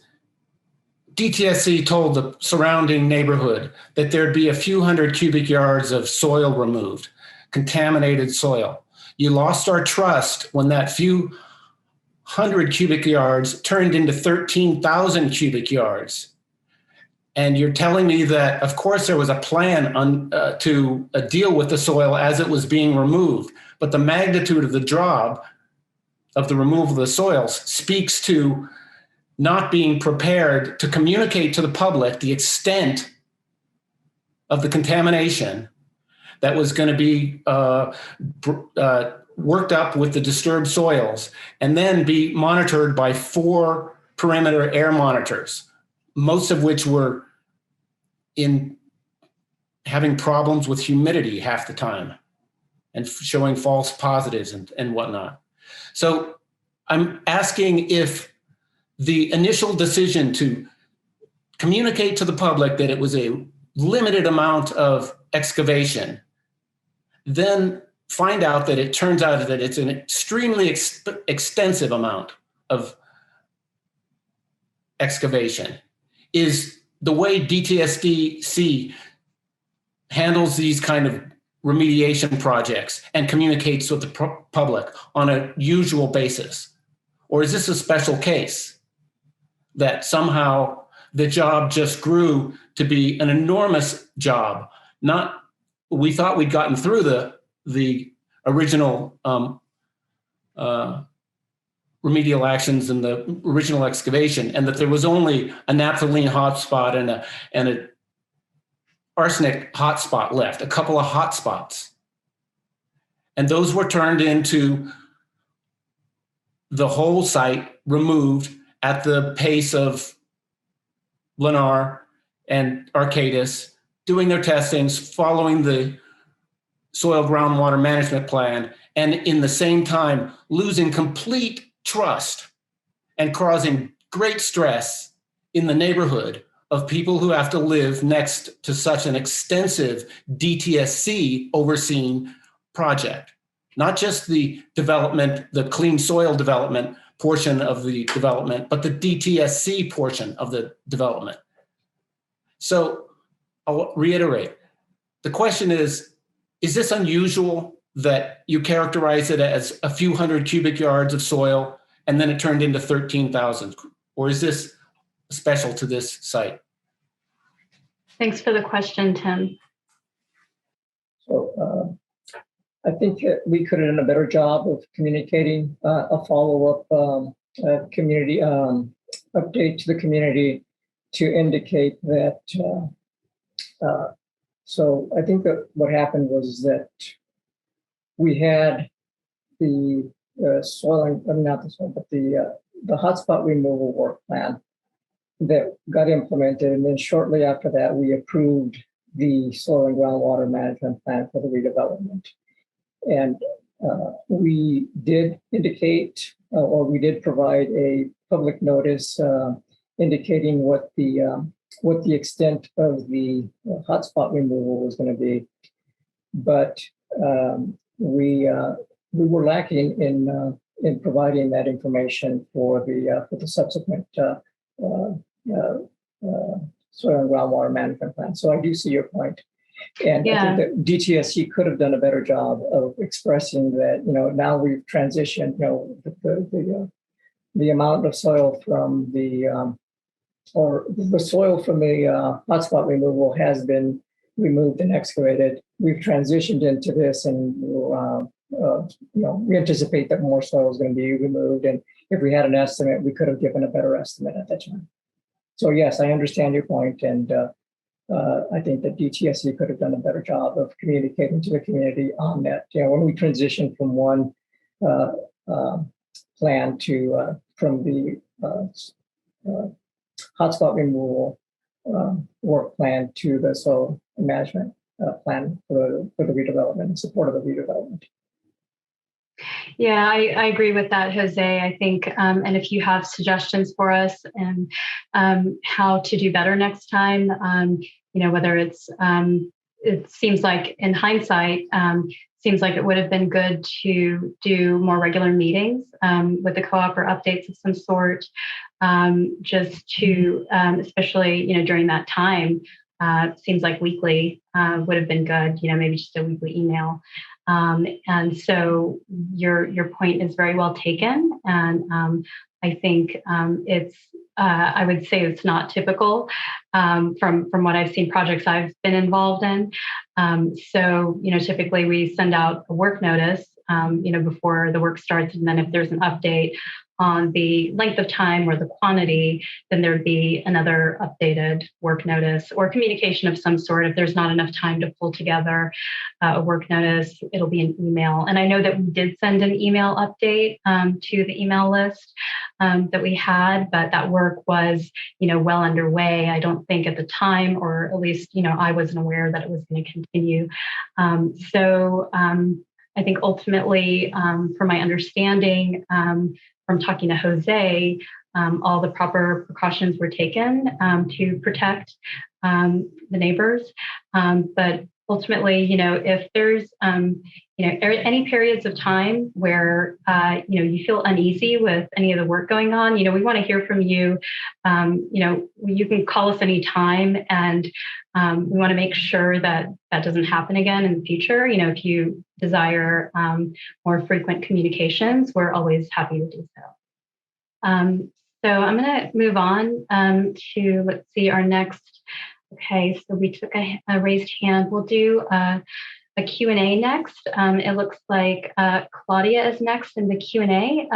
DTSC told the surrounding neighborhood that there'd be a few hundred cubic yards of soil removed, contaminated soil. You lost our trust when that few hundred cubic yards turned into 13,000 cubic yards. And you're telling me that, of course, there was a plan to deal with the soil as it was being removed, but the magnitude of the job of the removal of the soils speaks to not being prepared to communicate to the public the extent of the contamination that was going to be worked up with the disturbed soils and then be monitored by 4 perimeter air monitors, most of which were in having problems with humidity half the time and showing false positives and whatnot. So I'm asking if the initial decision to communicate to the public that it was a limited amount of excavation, then find out that it turns out that it's an extremely extensive amount of excavation, is the way DTSC handles these kind of remediation projects and communicates with the public on a usual basis? Or is this a special case that somehow the job just grew to be an enormous job? We thought we'd gotten through the original remedial actions and the original excavation, and that there was only a naphthalene hotspot and a arsenic hotspot left, a couple of hotspots. And those were turned into the whole site removed at the pace of Lennar and Arcadis doing their testings, following the soil groundwater management plan, and in the same time losing complete trust and causing great stress in the neighborhood of people who have to live next to such an extensive DTSC overseen project. Not just the development, the clean soil development portion of the development, but the DTSC portion of the development. So I'll reiterate, the question is this unusual that you characterize it as a few hundred cubic yards of soil and then it turned into 13,000? Or is this special to this site? Thanks for the question, Tim. So I think that we could have done a better job of communicating a follow-up community update to the community to indicate that. So I think that what happened was that we had the not the soil, but the hotspot removal work plan that got implemented, and then shortly after that, we approved the soil and groundwater management plan for the redevelopment. And we did indicate, or we did provide a public notice indicating what the extent of the hotspot removal was going to be, but we were lacking in providing that information for the subsequent soil and groundwater management plan. So I do see your point. And I think that DTSC could have done a better job of expressing that, now we've transitioned, the amount of soil from the soil from the hotspot removal has been removed and excavated. We've transitioned into this, and we anticipate that more soil is going to be removed. And if we had an estimate, we could have given a better estimate at that time. So yes, I understand your point, and I think that DTSC could have done a better job of communicating to the community on that. When we transitioned from one plan to from the hotspot removal work plan to the soil management plan for the redevelopment, in support of the redevelopment. Yeah, I agree with that, Jose. I think, and if you have suggestions for us and how to do better next time, whether it's, it seems like in hindsight, seems like it would have been good to do more regular meetings with the co-op or updates of some sort, just to, especially, during that time. Seems like weekly would have been good, maybe just a weekly email. And so your point is very well taken. And I think I would say it's not typical from what I've seen projects I've been involved in. So, typically we send out a work notice, before the work starts. And then if there's an update on the length of time or the quantity, then there'd be another updated work notice or communication of some sort. If there's not enough time to pull together a work notice, it'll be an email. And I know that we did send an email update to the email list that we had, but that work was, well underway. I don't think at the time, or at least, I wasn't aware that it was going to continue. So I think ultimately, from my understanding, from talking to Jose, all the proper precautions were taken to protect the neighbors. But ultimately, if there's any periods of time where you feel uneasy with any of the work going on, we want to hear from you. You can call us anytime, and we want to make sure that that doesn't happen again in the future. If you desire more frequent communications, we're always happy to do so. So I'm going to move on to, let's see, our next. Okay, so we took a raised hand. We'll do a Q&A next. It looks like Claudia is next in the Q&A.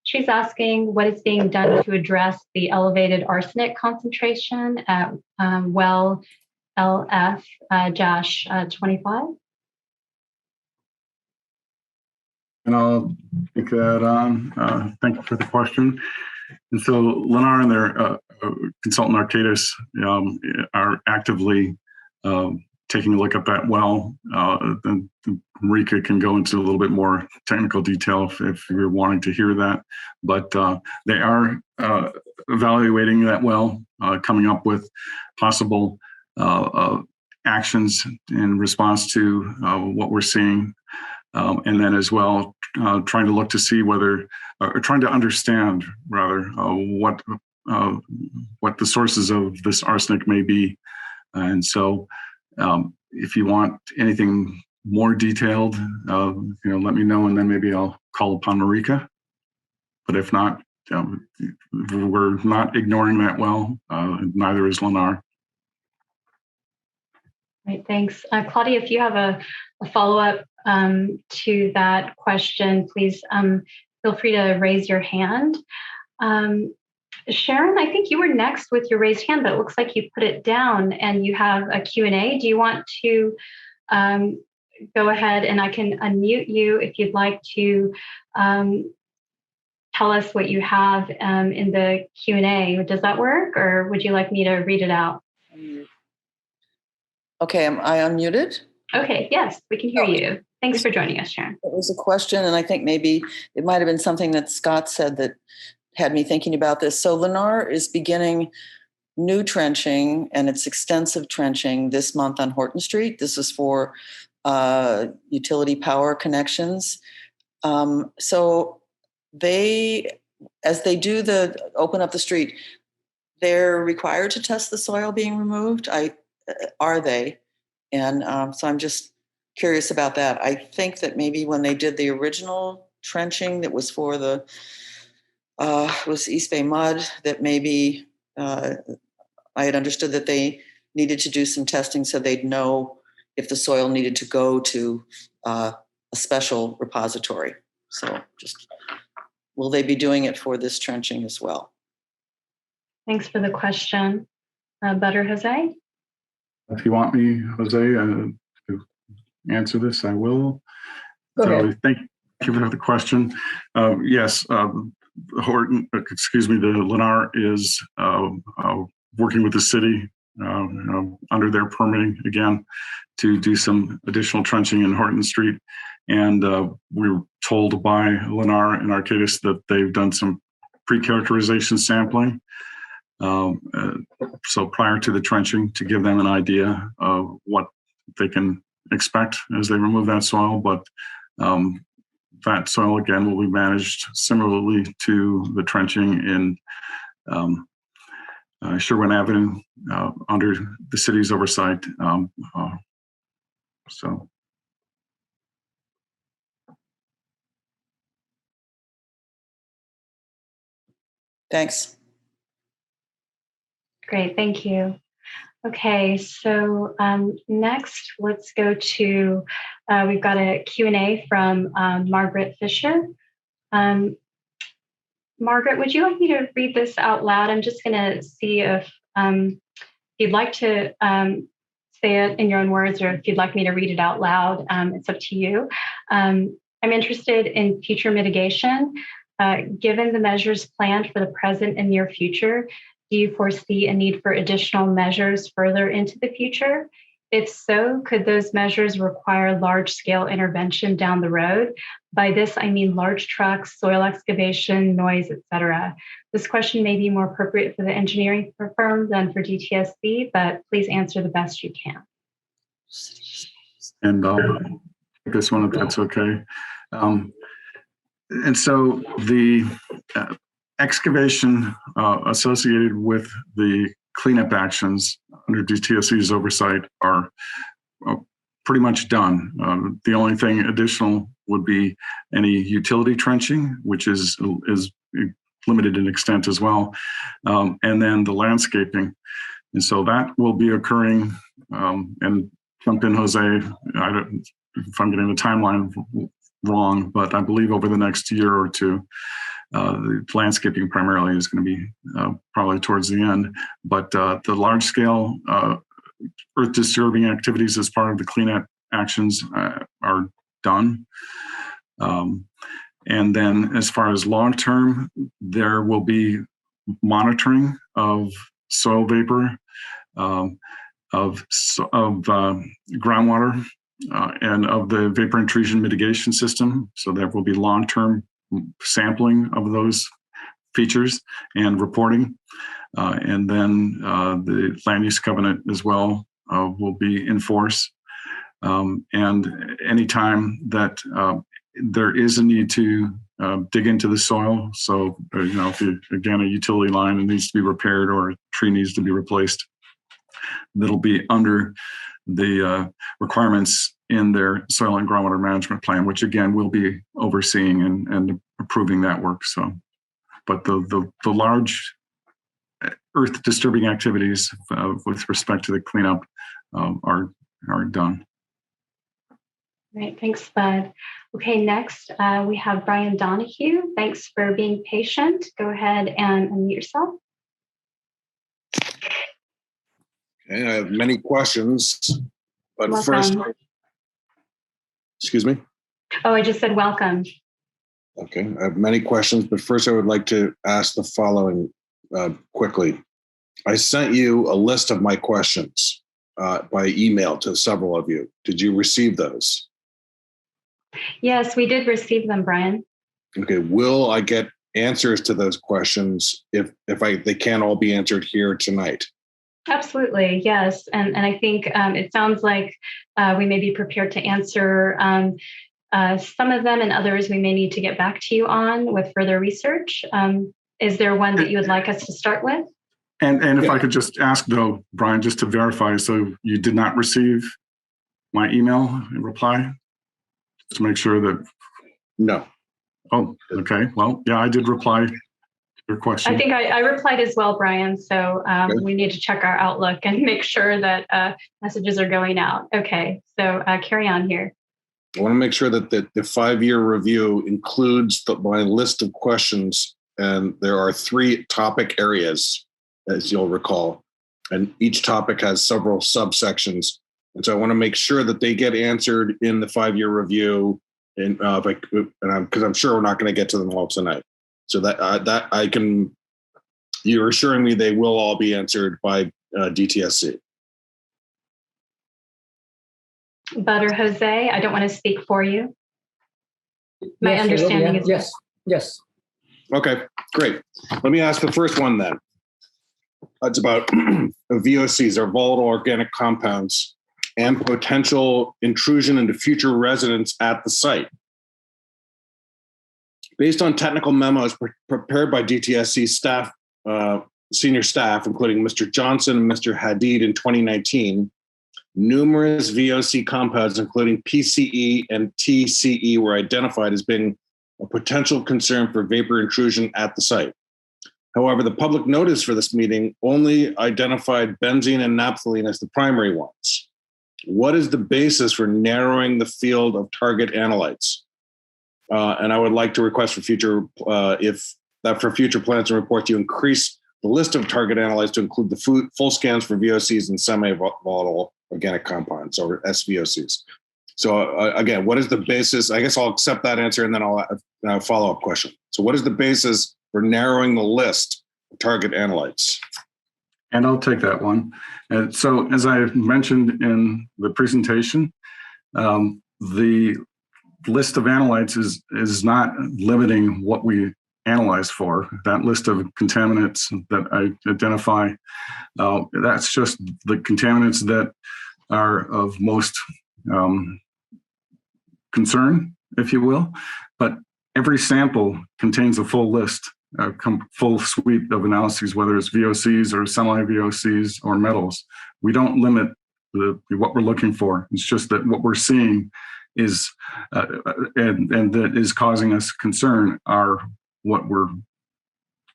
She's asking what is being done to address the elevated arsenic concentration at well LF-25. And I'll take that on. Thank you for the question. And so Lennar and their consultant Arcadis are actively taking a look at that well. Then Marika can go into a little bit more technical detail if you're wanting to hear that. But they are evaluating that well, coming up with possible actions in response to what we're seeing. And then as well, trying to look to see whether, or trying to understand rather, what the sources of this arsenic may be. And so if you want anything more detailed, let me know, and then maybe I'll call upon Marika. But if not, we're not ignoring that well, neither is Lennar. Right, thanks. Claudia, if you have a follow-up to that question, please feel free to raise your hand. Sharon, I think you were next with your raised hand, but it looks like you put it down and you have a Q&A. Do you want to go ahead and I can unmute you if you'd like to tell us what you have in the Q&A. Does that work, or would you like me to read it out? Okay, am I unmuted? Okay, yes, we can hear you. Thanks for joining us, Sharon. It was a question, and I think maybe it might have been something that Scott said that had me thinking about this. So Lennar is beginning new trenching, and it's extensive trenching this month on Horton Street. This is for utility power connections. So they, as they do the open up the street, they're required to test the soil being removed. Are they? And so I'm just curious about that. I think that maybe when they did the original trenching that was for the was East Bay mud, that maybe I had understood that they needed to do some testing so they'd know if the soil needed to go to a special repository. So just, will they be doing it for this trenching as well? Thanks for the question. Butter Jose? If you want me, Jose, to answer this, I will. Okay. So thank you for the question. Yes, Horton, the Lennar is working with the city under their permitting again to do some additional trenching in Horton Street. And we were told by Lennar and Arcadis that they've done some pre-characterization sampling. So prior to the trenching, to give them an idea of what they can expect as they remove that soil, but that soil again will be managed similarly to the trenching in Sherwin Avenue under the city's oversight. So. Thanks. Great, thank you. Okay, so next, let's go to, we've got a Q&A from Margaret Fisher. Margaret, would you like me to read this out loud? I'm just gonna see if you'd like to say it in your own words, or if you'd like me to read it out loud, it's up to you. I'm interested in future mitigation. Given the measures planned for the present and near future, do you foresee a need for additional measures further into the future? If so, could those measures require large-scale intervention down the road? By this, I mean large trucks, soil excavation, noise, et cetera. This question may be more appropriate for the engineering firm than for DTSC, but please answer the best you can. And I'll take this one if that's okay. And so the excavation associated with the cleanup actions under DTSC's oversight are pretty much done. The only thing additional would be any utility trenching, which is limited in extent as well, and then the landscaping. And so that will be occurring, and jump in, Jose, I don't, if I'm getting the timeline wrong, but I believe over the next year or two, the landscaping primarily is going to be probably towards the end, but the large scale earth disturbing activities as part of the cleanup actions are done. And then as far as long term, there will be monitoring of soil vapor, of groundwater, and of the vapor intrusion mitigation system. So there will be long-term sampling of those features and reporting. And then the land use covenant as well will be in force. And anytime that there is a need to dig into the soil, so if again a utility line needs to be repaired or a tree needs to be replaced, that'll be under the requirements in their soil and groundwater management plan, which again we'll be overseeing and approving that work. So, but the large earth disturbing activities with respect to the cleanup are done. Great, thanks, Bud. Okay, next we have Brian Donahue. Thanks for being patient. Go ahead and unmute yourself. Okay, I have many questions, but Welcome. first, excuse me? Oh, I just said welcome. Okay, I have many questions, but first I would like to ask the following quickly. I sent you a list of my questions by email to several of you. Did you receive those? Yes, we did receive them, Brian. Okay, will I get answers to those questions if they can't all be answered here tonight? Absolutely, yes. And I think it sounds like we may be prepared to answer some of them, and others we may need to get back to you on with further research. Is there one that you would like us to start with? And if I could just ask though, Brian, just to verify, so you did not receive my email reply? Just to make sure that. No. Oh, okay. Well, yeah, I did reply to your question. I think I replied as well, Brian. So we need to check our Outlook and make sure that messages are going out. Okay, so carry on here. I want to make sure that the 5-year review includes my list of questions, and there are 3 topic areas, as you'll recall, and each topic has several subsections. And so I want to make sure that they get answered in the 5-year review, and because I'm sure we're not going to get to them all tonight. So that I can, you're assuring me they will all be answered by DTSC. Bud or Jose, I don't want to speak for you. My Yes, understanding is yes. Okay, great. Let me ask the first one then. It's about VOCs, or volatile organic compounds. and potential intrusion into future residents at the site. Based on technical memos prepared by DTSC staff, senior staff, including Mr. Johnson and Mr. Hadid in 2019, numerous VOC compounds, including PCE and TCE, were identified as being a potential concern for vapor intrusion at the site. However, the public notice for this meeting only identified benzene and naphthalene as the primary ones. What is the basis for narrowing the field of target analytes? And I would like to request for future, for future plans and reports, you increase the list of target analytes to include the full scans for VOCs and semi-volatile organic compounds, or SVOCs. So again, what is the basis? I guess I'll accept that answer, and then I'll have a follow-up question. So what is the basis for narrowing the list of target analytes? And I'll take that one. So as I mentioned in the presentation, the list of analytes is not limiting what we analyze for. That list of contaminants that I identify, that's just the contaminants that are of most concern, if you will. But every sample contains a full list, a full suite of analyses, whether it's VOCs or semi-VOCs or metals. We don't limit what we're looking for. It's just that what we're seeing is, and that is causing us concern, are what we're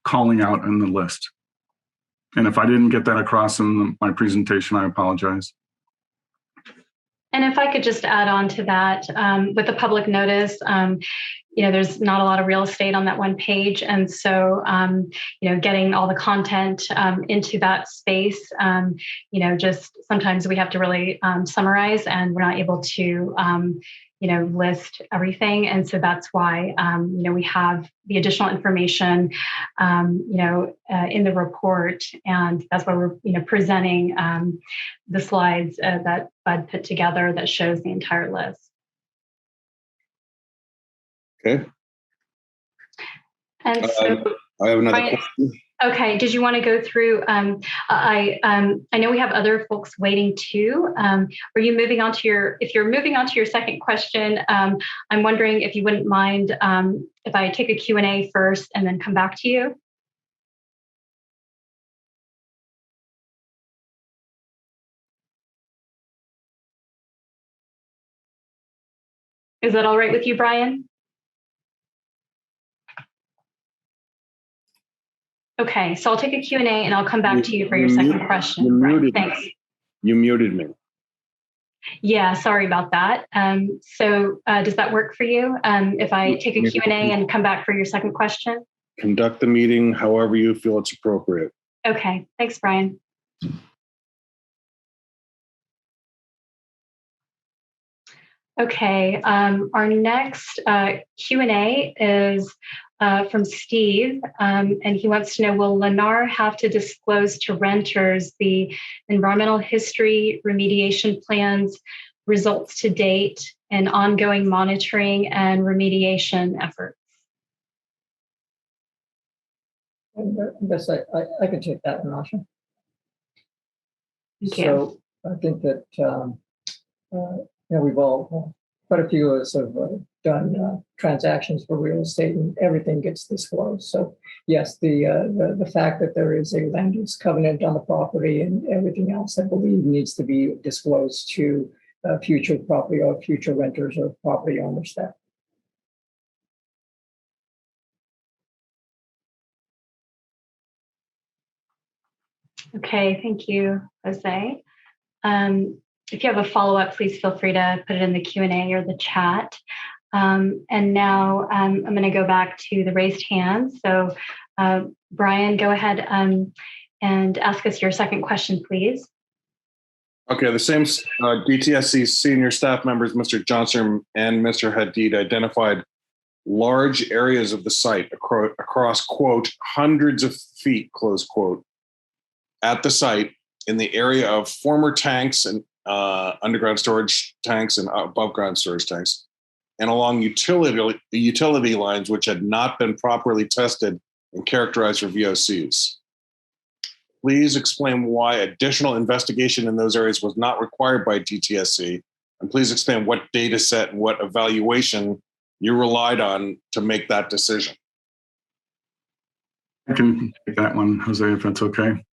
calling out in the list. And if I didn't get that across in my presentation, I apologize. And if I could just add on to that, with the public notice, there's not a lot of real estate on that one page. And so, getting all the content into that space, just sometimes we have to really summarize, and we're not able to, list everything. And so that's why, we have the additional information, in the report. And that's why we're, presenting the slides that Bud put together that shows the entire list. Okay. And so I have another question. Okay. Did you want to go through? I know we have other folks waiting too. Are you moving on to if you're moving on to your second question, I'm wondering if you wouldn't mind if I take a Q&A first and then come back to you. Is that all right with you, Brian? Okay, so I'll take a Q&A and I'll come back to you for your second question. Right, thanks. You muted me. Yeah, sorry about that. So does that work for you? If I take a Q&A and come back for your second question? Conduct the meeting however you feel it's appropriate. Okay, thanks, Brian. Okay, our next Q&A is from Steve, and he wants to know, will Lennar have to disclose to renters the environmental history, remediation plans, results to date, and ongoing monitoring and remediation efforts? I guess I can take that one, Asha. Thank you. So I think that we've all, quite a few of us have done transactions for real estate, and everything gets disclosed. So yes, the fact that there is a land use covenant on the property and everything else, I believe, needs to be disclosed to future property or future renters or property owners there. Okay, thank you, Jose. If you have a follow-up, please feel free to put it in the Q&A or the chat. And now I'm going to go back to the raised hands. So Brian, go ahead and ask us your second question, please. Okay, the same DTSC senior staff members, Mr. Johnson and Mr. Hadid, identified large areas of the site across, quote, hundreds of feet, close quote, at the site in the area of former tanks and underground storage tanks and above ground storage tanks, and along utility lines which had not been properly tested and characterized for VOCs. please explain why additional investigation in those areas was not required by DTSC, and please explain what data set and what evaluation you relied on to make that decision. I can take that one, Jose, if that's okay.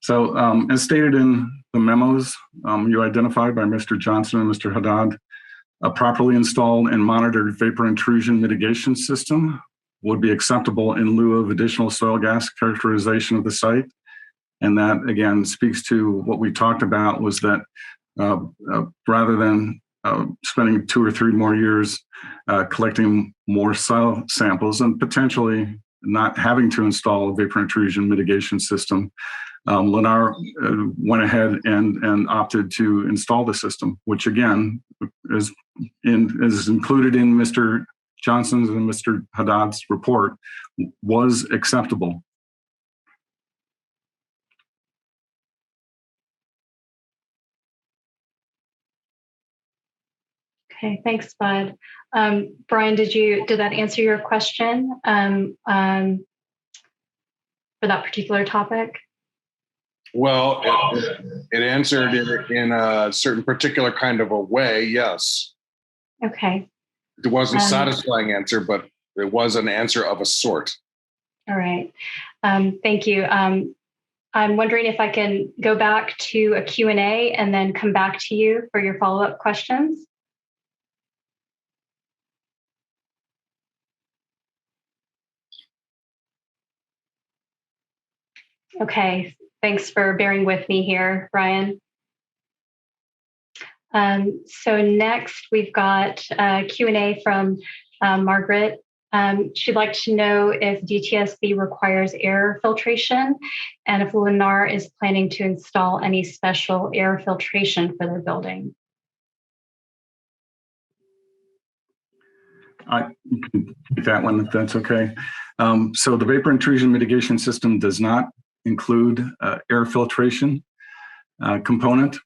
So as stated in the memos, you identified by Mr. Johnson and Mr. Haddad, a properly installed and monitored vapor intrusion mitigation system would be acceptable in lieu of additional soil gas characterization of the site. And that, again, speaks to what we talked about, was that rather than spending 2 or 3 more years collecting more soil samples and potentially not having to install a vapor intrusion mitigation system, Lennar went ahead and opted to install the system, which again is included in Mr. Johnson's and Mr. Haddad's report, was acceptable. Okay, thanks, Bud. Brian, did that answer your question for that particular topic? Well, it answered it in a certain particular kind of a way, yes. Okay. It wasn't a satisfying answer, but it was an answer of a sort. All right. Thank you. I'm wondering if I can go back to a Q&A and then come back to you for your follow-up questions. Okay, thanks for bearing with me here, Brian. So next we've got a Q&A from Margaret. She'd like to know if DTSC requires air filtration and if Lennar is planning to install any special air filtration for their building. I can take that one if that's okay. So the vapor intrusion mitigation system does not include air filtration component.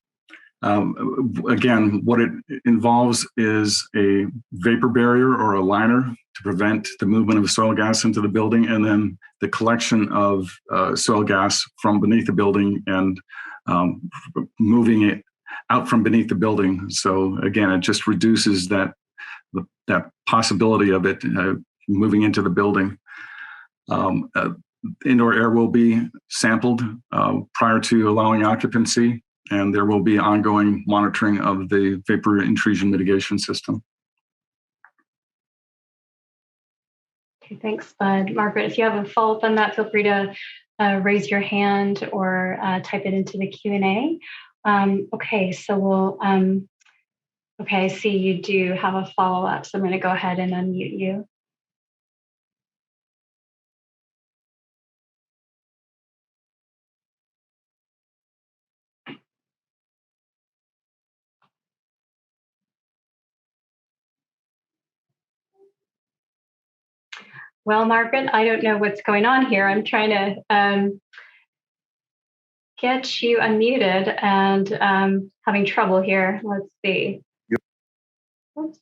Again, what it involves is a vapor barrier or a liner to prevent the movement of soil gas into the building, and then the collection of soil gas from beneath the building and moving it out from beneath the building. So again, it just reduces that possibility of it moving into the building. Indoor air will be sampled prior to allowing occupancy, and there will be ongoing monitoring of the vapor intrusion mitigation system. Okay, thanks, Bud. Margaret, if you have a follow-up on that, feel free to raise your hand or type it into the Q&A. Okay, so we'll, okay, I see you do have a follow-up, so I'm going to go ahead and unmute you. Well, Margaret, I don't know what's going on here. I'm trying to get you unmuted and having trouble here. Let's see. Yep. Oops.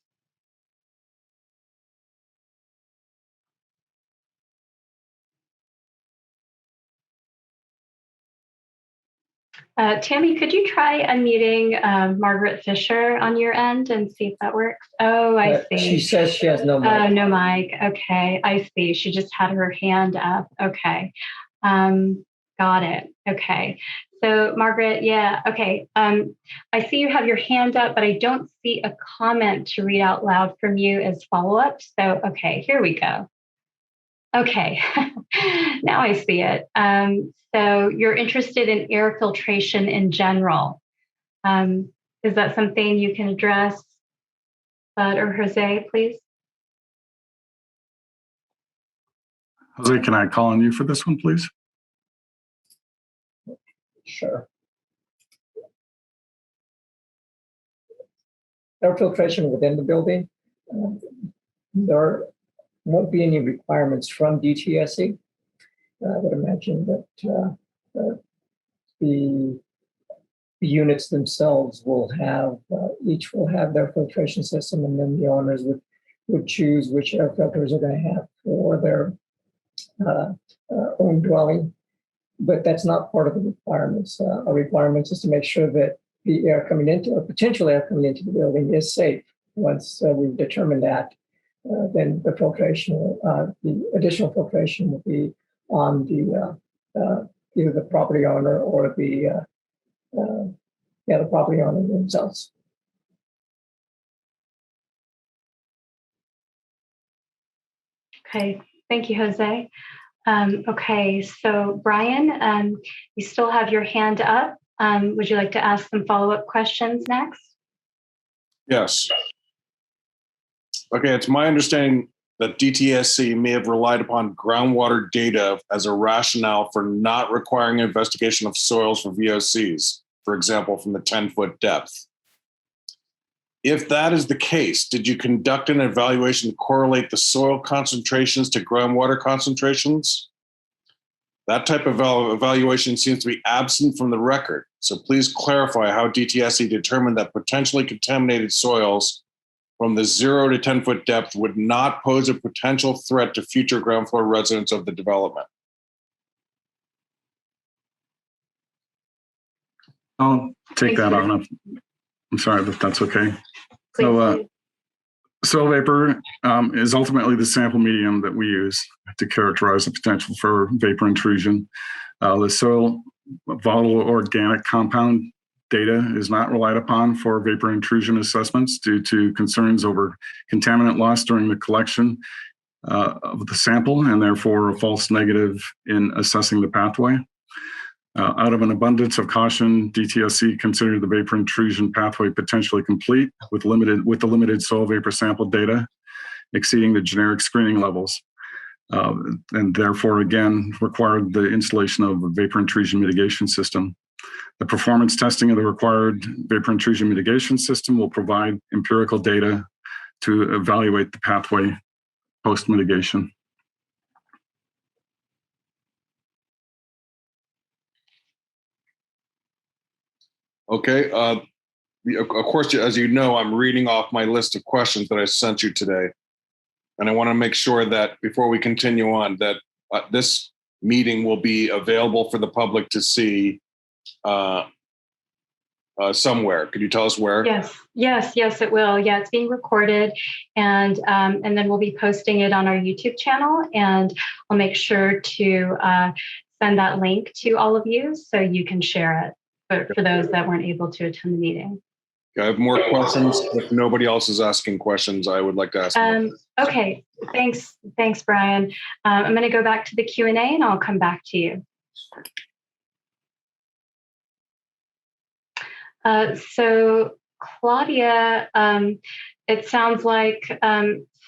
Tammy, could you try unmuting Margaret Fisher on your end and see if that works? Oh, I see. She says she has no mic. Oh, no mic. Okay, I see. She just had her hand up. Okay, got it. Okay, so Margaret, yeah, okay. I see you have your hand up, but I don't see a comment to read out loud from you as follow-up. So, okay, here we go. Okay, now I see it. So you're interested in air filtration in general. Is that something you can address, Bud or Jose, please? Jose, can I call on you for this one, please? Sure. Air filtration within the building. There won't be any requirements from DTSC. I would imagine that the units themselves will have, each will have their filtration system, and then the owners would choose which air filters they're going to have for their own dwelling. but that's not part of the requirements. Our requirements is to make sure that the air coming into, or potential air coming into the building is safe. Once we've determined that, then the filtration, the additional filtration will be on the either the property owner or the property owner themselves. Okay, thank you, Jose. Okay, so Brian, you still have your hand up. Would you like to ask some follow-up questions next? Yes. Okay, it's my understanding that DTSC may have relied upon groundwater data as a rationale for not requiring investigation of soils for VOCs, for example, from the 10-foot depth. If that is the case, did you conduct an evaluation to correlate the soil concentrations to groundwater concentrations? That type of evaluation seems to be absent from the record. So please clarify how DTSC determined that potentially contaminated soils from the 0 to 10-foot depth would not pose a potential threat to future ground floor residents of the development. I'll take that on. I'm sorry, but that's okay. So soil vapor is ultimately the sample medium that we use to characterize the potential for vapor intrusion. The soil volatile organic compound data is not relied upon for vapor intrusion assessments due to concerns over contaminant loss during the collection of the sample, and therefore a false negative in assessing the pathway. Out of an abundance of caution, DTSC considered the vapor intrusion pathway potentially complete with the limited soil vapor sample data exceeding the generic screening levels, and therefore again required the installation of a vapor intrusion mitigation system. The performance testing of the required vapor intrusion mitigation system will provide empirical data to evaluate the pathway post-mitigation. Okay. Of course, as you know, I'm reading off my list of questions that I sent you today. And I want to make sure that before we continue on, that this meeting will be available for the public to see somewhere. Could you tell us where? Yes, it will. Yeah, it's being recorded, and then we'll be posting it on our YouTube channel, and I'll make sure to send that link to all of you so you can share it for those that weren't able to attend the meeting. I have more questions. If nobody else is asking questions, I would like to ask more. Okay, thanks, Brian. I'm going to go back to the Q&A, and I'll come back to you. So Claudia, it sounds like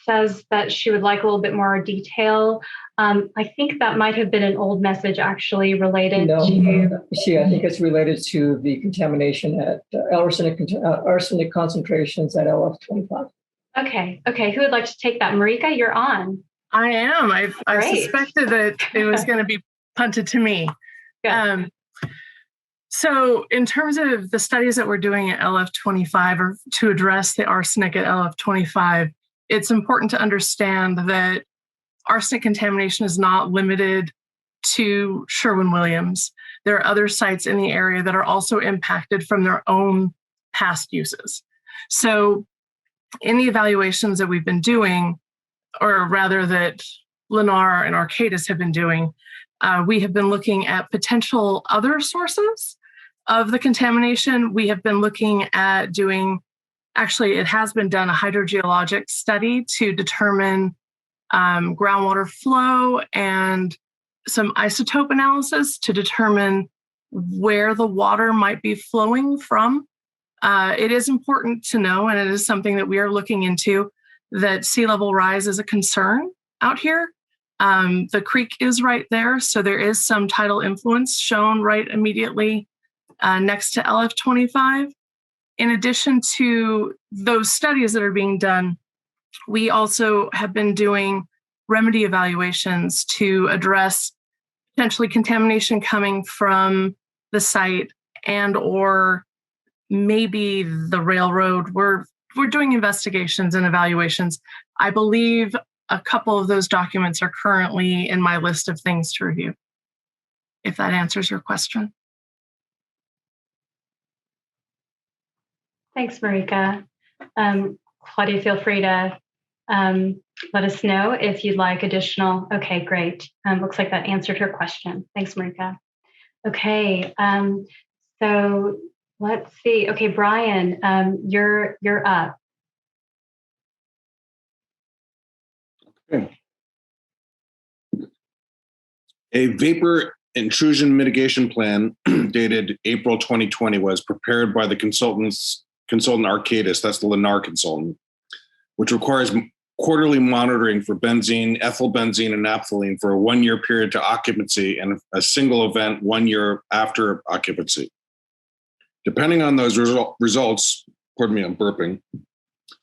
says that she would like a little bit more detail. I think that might have been an old message actually related to... I think it's related to the contamination at arsenic concentrations at LF25. Okay. Who would like to take that? Marika, you're on. I am. I suspected that it was going to be punted to me. So in terms of the studies that we're doing at LF25, or to address the arsenic at LF25, it's important to understand that arsenic contamination is not limited to Sherwin-Williams. There are other sites in the area that are also impacted from their own past uses. So in the evaluations that we've been doing, or rather that Lennar and Arcadis have been doing, we have been looking at potential other sources of the contamination. We have been looking at doing, actually it has been done, a hydrogeologic study to determine groundwater flow and some isotope analysis to determine where the water might be flowing from. It is important to know, and it is something that we are looking into, that sea level rise is a concern out here. The creek is right there, so there is some tidal influence shown right immediately next to LF25. In addition to those studies that are being done, we also have been doing remedy evaluations to address potentially contamination coming from the site and or maybe the railroad. We're doing investigations and evaluations. I believe a couple of those documents are currently in my list of things to review. if that answers your question. Thanks, Marika. Claudia, feel free to let us know if you'd like additional. Okay, great. Looks like that answered her question. Thanks, Marika. Okay, so let's see. Okay, Brian, you're up. Okay. A vapor intrusion mitigation plan dated April 2020 was prepared by the consultant Arcadis, that's the Lennar consultant, which requires quarterly monitoring for benzene, ethylbenzene, and naphthalene for a 1-year period to occupancy and a single event 1 year after occupancy. Depending on those results, pardon me, I'm burping,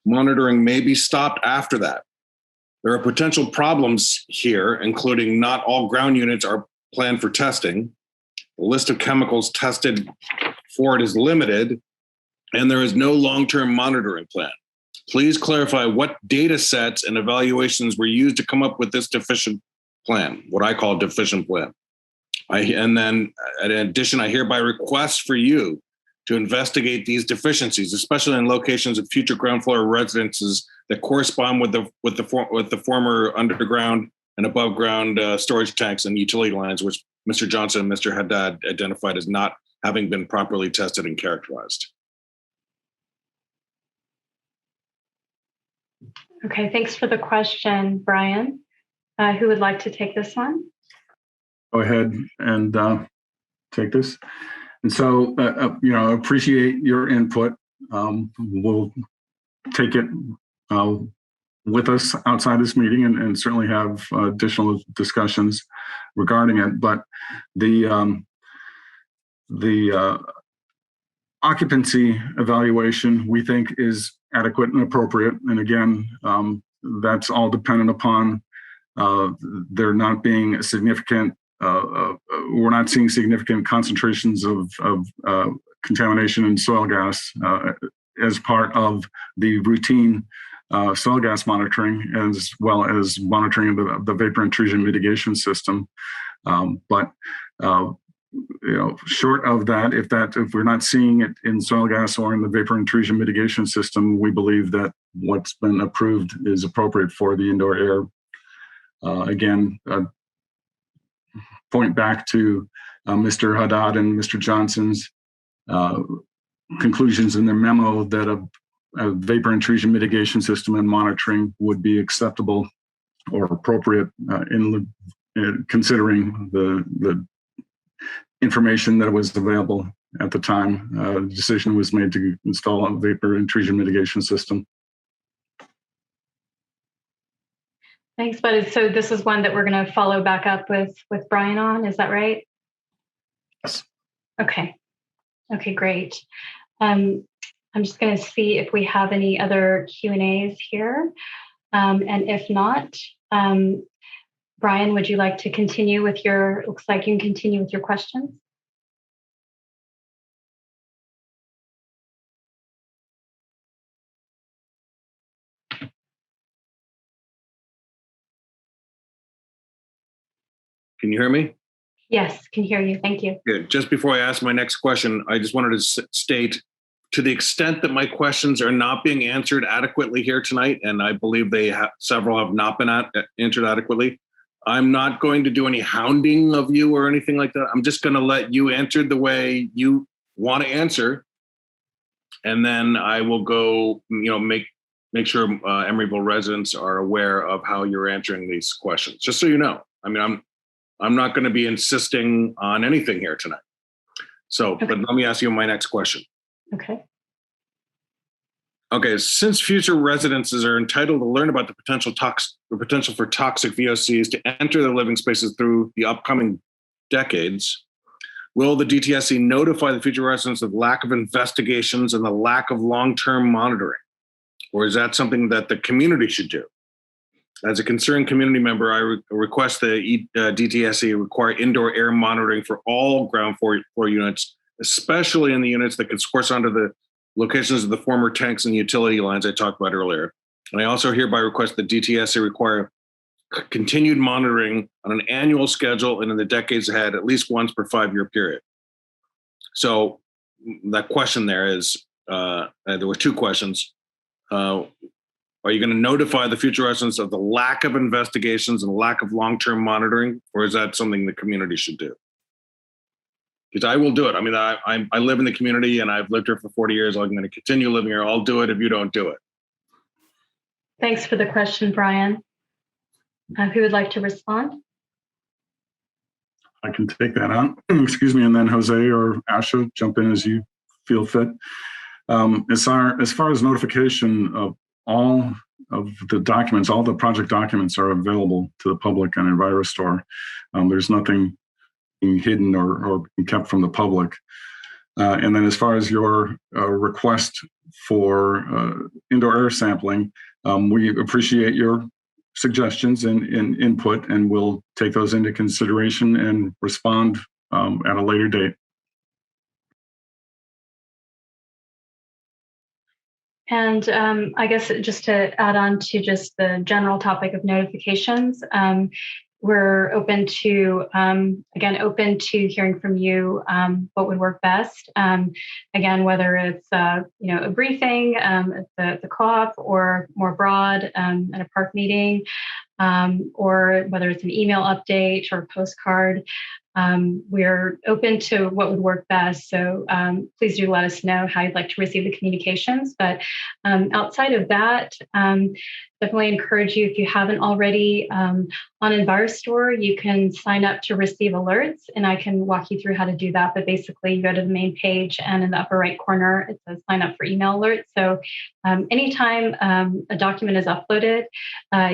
monitoring may be stopped after that. There are potential problems here, including not all ground units are planned for testing. The list of chemicals tested for it is limited, and there is no long-term monitoring plan. Please clarify what data sets and evaluations were used to come up with this deficient plan, what I call a deficient plan. And then, in addition, I hereby request for you to investigate these deficiencies, especially in locations of future ground floor residences that correspond with the former underground and above ground storage tanks and utility lines, which Mr. Johnson and Mr. Haddad identified as not having been properly tested and characterized. Okay, thanks for the question, Brian. Who would like to take this one? Go ahead and take this. And so, appreciate your input. We'll take it with us outside this meeting and certainly have additional discussions regarding it. But the occupancy evaluation, we think, is adequate and appropriate. And again, that's all dependent upon there not being a significant, we're not seeing significant concentrations of contamination in soil gas as part of the routine soil gas monitoring, as well as monitoring of the vapor intrusion mitigation system. But short of that, if we're not seeing it in soil gas or in the vapor intrusion mitigation system, we believe that what's been approved is appropriate for the indoor air. Again, point back to Mr. Haddad and Mr. Johnson's conclusions in their memo that a vapor intrusion mitigation system and monitoring would be acceptable or appropriate in considering the information that was available at the time the decision was made to install a vapor intrusion mitigation system. Thanks, Bud. So this is one that we're going to follow back up with Brian on. Is that right? Yes. Okay. Okay, great. I'm just going to see if we have any other Q&As here. And if not, Brian, would you like to continue with looks like you can continue with your questions. Can you hear me? Yes, can hear you. Thank you. Good. Just before I ask my next question, I just wanted to state, to the extent that my questions are not being answered adequately here tonight, and I believe several have not been answered adequately, I'm not going to do any hounding of you or anything like that. I'm just going to let you answer the way you want to answer, and then I will go, make sure Emeryville residents are aware of how you're answering these questions. Just so you know, I mean, I'm not going to be insisting on anything here tonight. So, okay. But let me ask you my next question. Okay. Okay, since future residences are entitled to learn about the potential for toxic VOCs to enter their living spaces through the upcoming decades, will the DTSC notify the future residents of the lack of investigations and the lack of long-term monitoring? Or is that something that the community should do? As a concerned community member, I request the DTSC require indoor air monitoring for all ground floor units, especially in the units that can correspond to the locations of the former tanks and utility lines I talked about earlier. And I also hereby request the DTSC require continued monitoring on an annual schedule and in the decades ahead, at least once per 5-year period. So that question there is, there were 2 questions. Are you going to notify the future residents of the lack of investigations and lack of long-term monitoring, or is that something the community should do? Because I will do it. I mean, I live in the community and I've lived here for 40 years. I'm going to continue living here. I'll do it if you don't do it. Thanks for the question, Brian. Who would like to respond? I can take that on. Excuse me, and then Jose or Asha, jump in as you feel fit. As far as notification of all of the documents, all the project documents are available to the public on EnviroStore. There's nothing being hidden or kept from the public. And then as far as your request for indoor air sampling, we appreciate your suggestions and input, and we'll take those into consideration and respond at a later date. And I guess just to add on to just the general topic of notifications, we're open to, again, open to hearing from you what would work best. Again, whether it's, a briefing at the co-op or more broad at a park meeting, or whether it's an email update or a postcard. We're open to what would work best. So please do let us know how you'd like to receive the communications. But outside of that, definitely encourage you, if you haven't already, on EnviroStore, you can sign up to receive alerts, and I can walk you through how to do that. But basically, you go to the main page, and in the upper right corner, it says sign up for email alerts. So anytime a document is uploaded,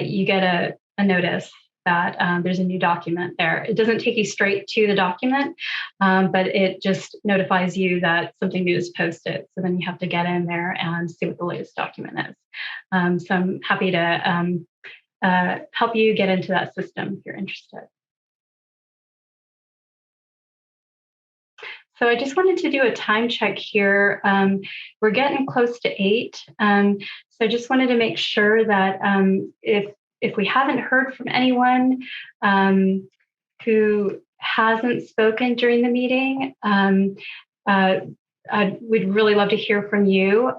you get a notice that there's a new document there. It doesn't take you straight to the document, but it just notifies you that something new is posted. So then you have to get in there and see what the latest document is. So I'm happy to help you get into that system if you're interested. So I just wanted to do a time check here. We're getting close to 8. So I just wanted to make sure that if we haven't heard from anyone who hasn't spoken during the meeting, we'd really love to hear from you.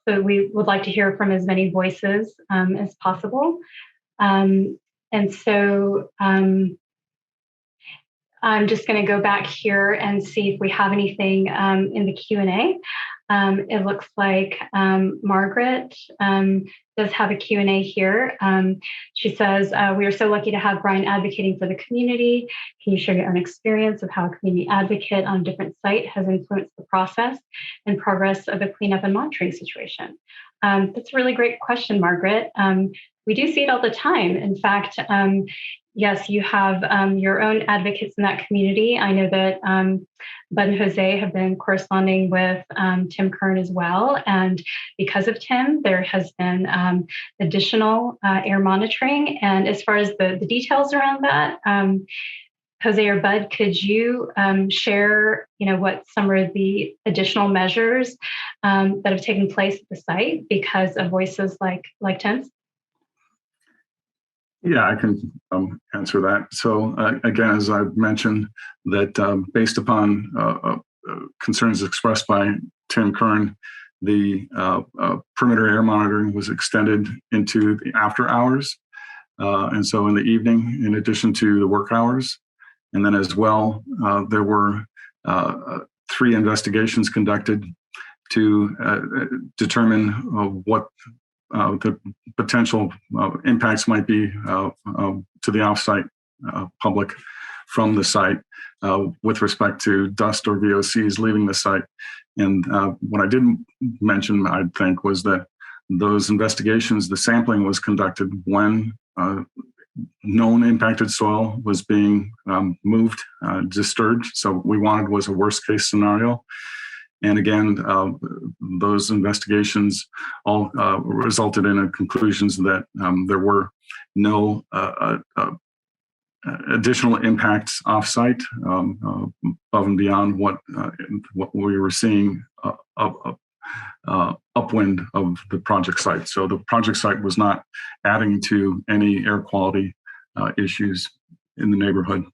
So we would like to hear from as many voices as possible. And so I'm just going to go back here and see if we have anything in the Q&A. It looks like Margaret does have a Q&A here. She says, we are so lucky to have Brian advocating for the community. Can you share your own experience of how a community advocate on a different site has influenced the process and progress of a cleanup and monitoring situation? That's a really great question, Margaret. We do see it all the time. In fact, yes, you have your own advocates in that community. I know that Bud and Jose have been corresponding with Tim Kern as well. And because of Tim, there has been additional air monitoring. And as far as the details around that, Jose or Bud, could you share, what some of the additional measures that have taken place at the site because of voices like Tim's? Yeah, I can answer that. So again, as I've mentioned, that based upon concerns expressed by Tim Kern, the perimeter air monitoring was extended into the after hours. And so in the evening, in addition to the work hours. And then as well, there were 3 investigations conducted to determine what the potential impacts might be to the offsite public from the site with respect to dust or VOCs leaving the site. And what I didn't mention, I think, was that those investigations, the sampling was conducted when known impacted soil was being moved, disturbed. So what we wanted was a worst case scenario. And again, those investigations all resulted in conclusions that there were no additional impacts offsite above and beyond what we were seeing upwind of the project site. So the project site was not adding to any air quality issues in the neighborhood.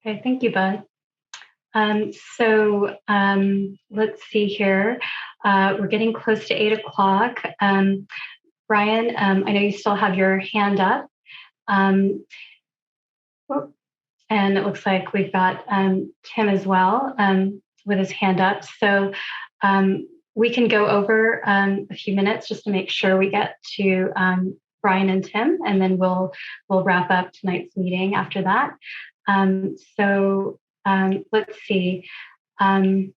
Okay, thank you, Bud. Let's see here. We're getting close to 8 o'clock. Brian, I know you still have your hand up. And it looks like we've got Tim as well with his hand up. So we can go over a few minutes just to make sure we get to Brian and Tim, and then we'll wrap up tonight's meeting after that. Let's see. I'm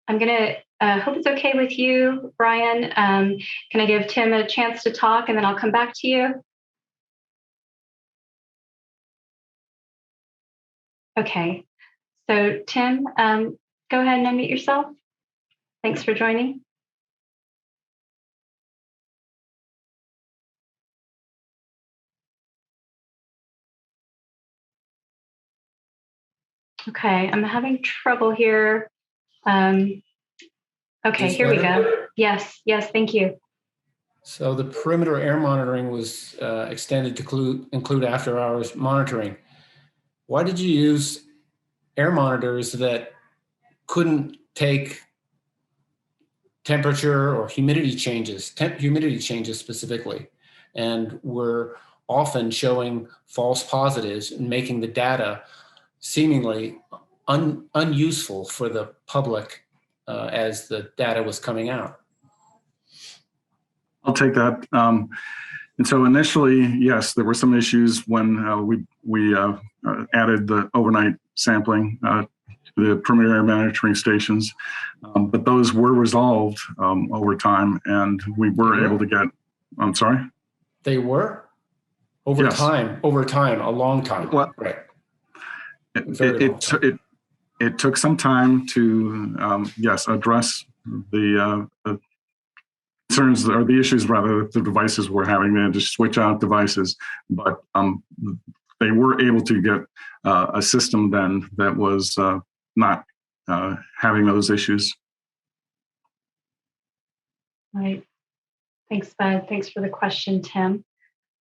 going to hope it's okay with you, Brian. Can I give Tim a chance to talk, and then I'll come back to you? Okay. So Tim, go ahead and unmute yourself. Thanks for joining. Okay, I'm having trouble here. Okay, here we go. Yes, thank you. So the perimeter air monitoring was extended to include after-hours monitoring. Why did you use air monitors that couldn't take temperature or humidity changes specifically, and were often showing false positives and making the data seemingly unuseful for the public as the data was coming out? I'll take that. And so initially, yes, there were some issues when we added the overnight sampling to the perimeter air monitoring stations, but those were resolved over time, and we were able to get. I'm sorry. They were over time, a long time. Well, right. It took some time to address the concerns or the issues rather that the devices were having. They had to switch out devices, but they were able to get a system then that was not having those issues. Right. Thanks, Bud. Thanks for the question, Tim.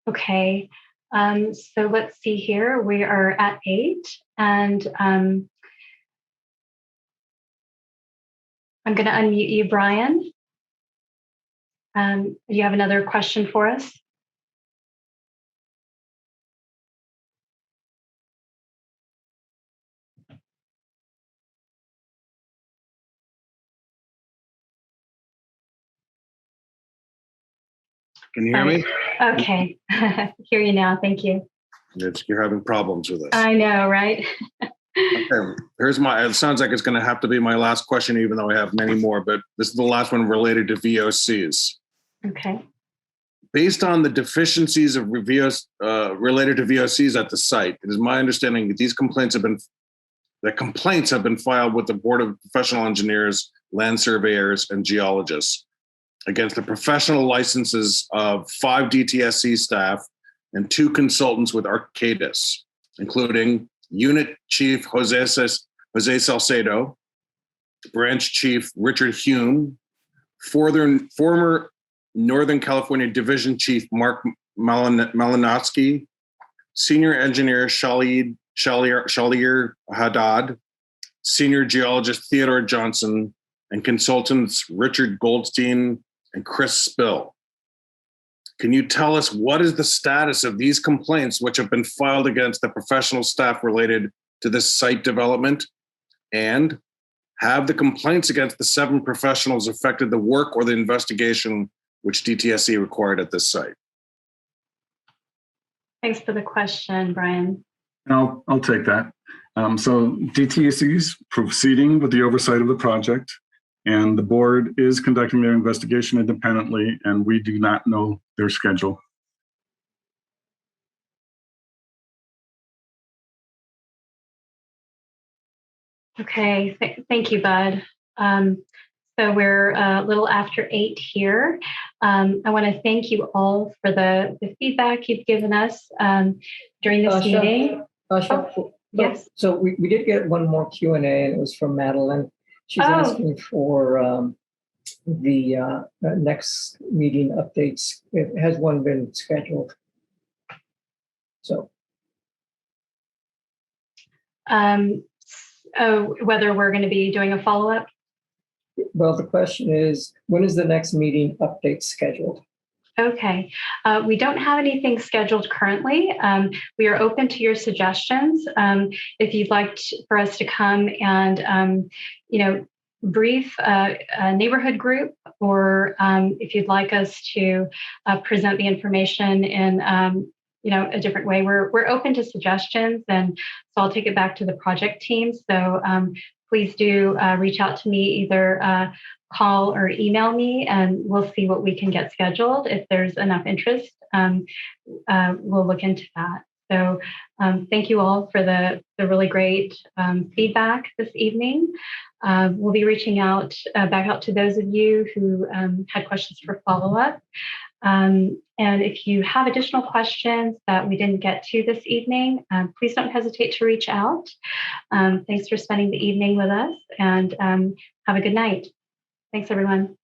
Okay. So let's see here. We are at 8, and I'm going to unmute you, Brian. Do you have another question for us? Can you hear me? Okay. Hear you now. Thank you. You're having problems with this. I know, right? Okay, it sounds like it's going to have to be my last question, even though I have many more, but this is the last one related to VOCs. Okay. Based on the deficiencies of reviews related to VOCs at the site, it is my understanding that complaints have been filed with the Board of Professional Engineers, Land Surveyors, and Geologists against the professional licenses of 5 DTSC staff and 2 consultants with Arcadis, including Unit Chief Jose Salcedo, Branch Chief Richard Hume, former Northern California Division Chief Mark Malinowski, Senior Engineer Shalier Haddad, Senior Geologist Theodore Johnson, and consultants Richard Goldstein and Chris Spill. Can you tell us what is the status of these complaints which have been filed against the professional staff related to this site development? And have the complaints against the 7 professionals affected the work or the investigation which DTSC required at this site? Thanks for the question, Brian. I'll take that. So DTSC is proceeding with the oversight of the project, and the board is conducting their investigation independently, and we do not know their schedule. Okay, thank you, Bud. So we're a little after 8 here. I want to thank you all for the feedback you've given us during this meeting. Yes. So we did get one more Q&A, and it was from Madeline. She's asking for the next meeting updates. Has one been scheduled? So. Whether we're going to be doing a follow-up? Well, the question is, when is the next meeting update scheduled? Okay. We don't have anything scheduled currently. We are open to your suggestions. If you'd like for us to come and, brief a neighborhood group, or if you'd like us to present the information in, a different way, we're open to suggestions. And so I'll take it back to the project team. So please do reach out to me, either call or email me, and we'll see what we can get scheduled. If there's enough interest, we'll look into that. So thank you all for the really great feedback this evening. We'll be reaching out back out to those of you who had questions for follow-up. And if you have additional questions that we didn't get to this evening, please don't hesitate to reach out. Thanks for spending the evening with us, and have a good night. Thanks, everyone.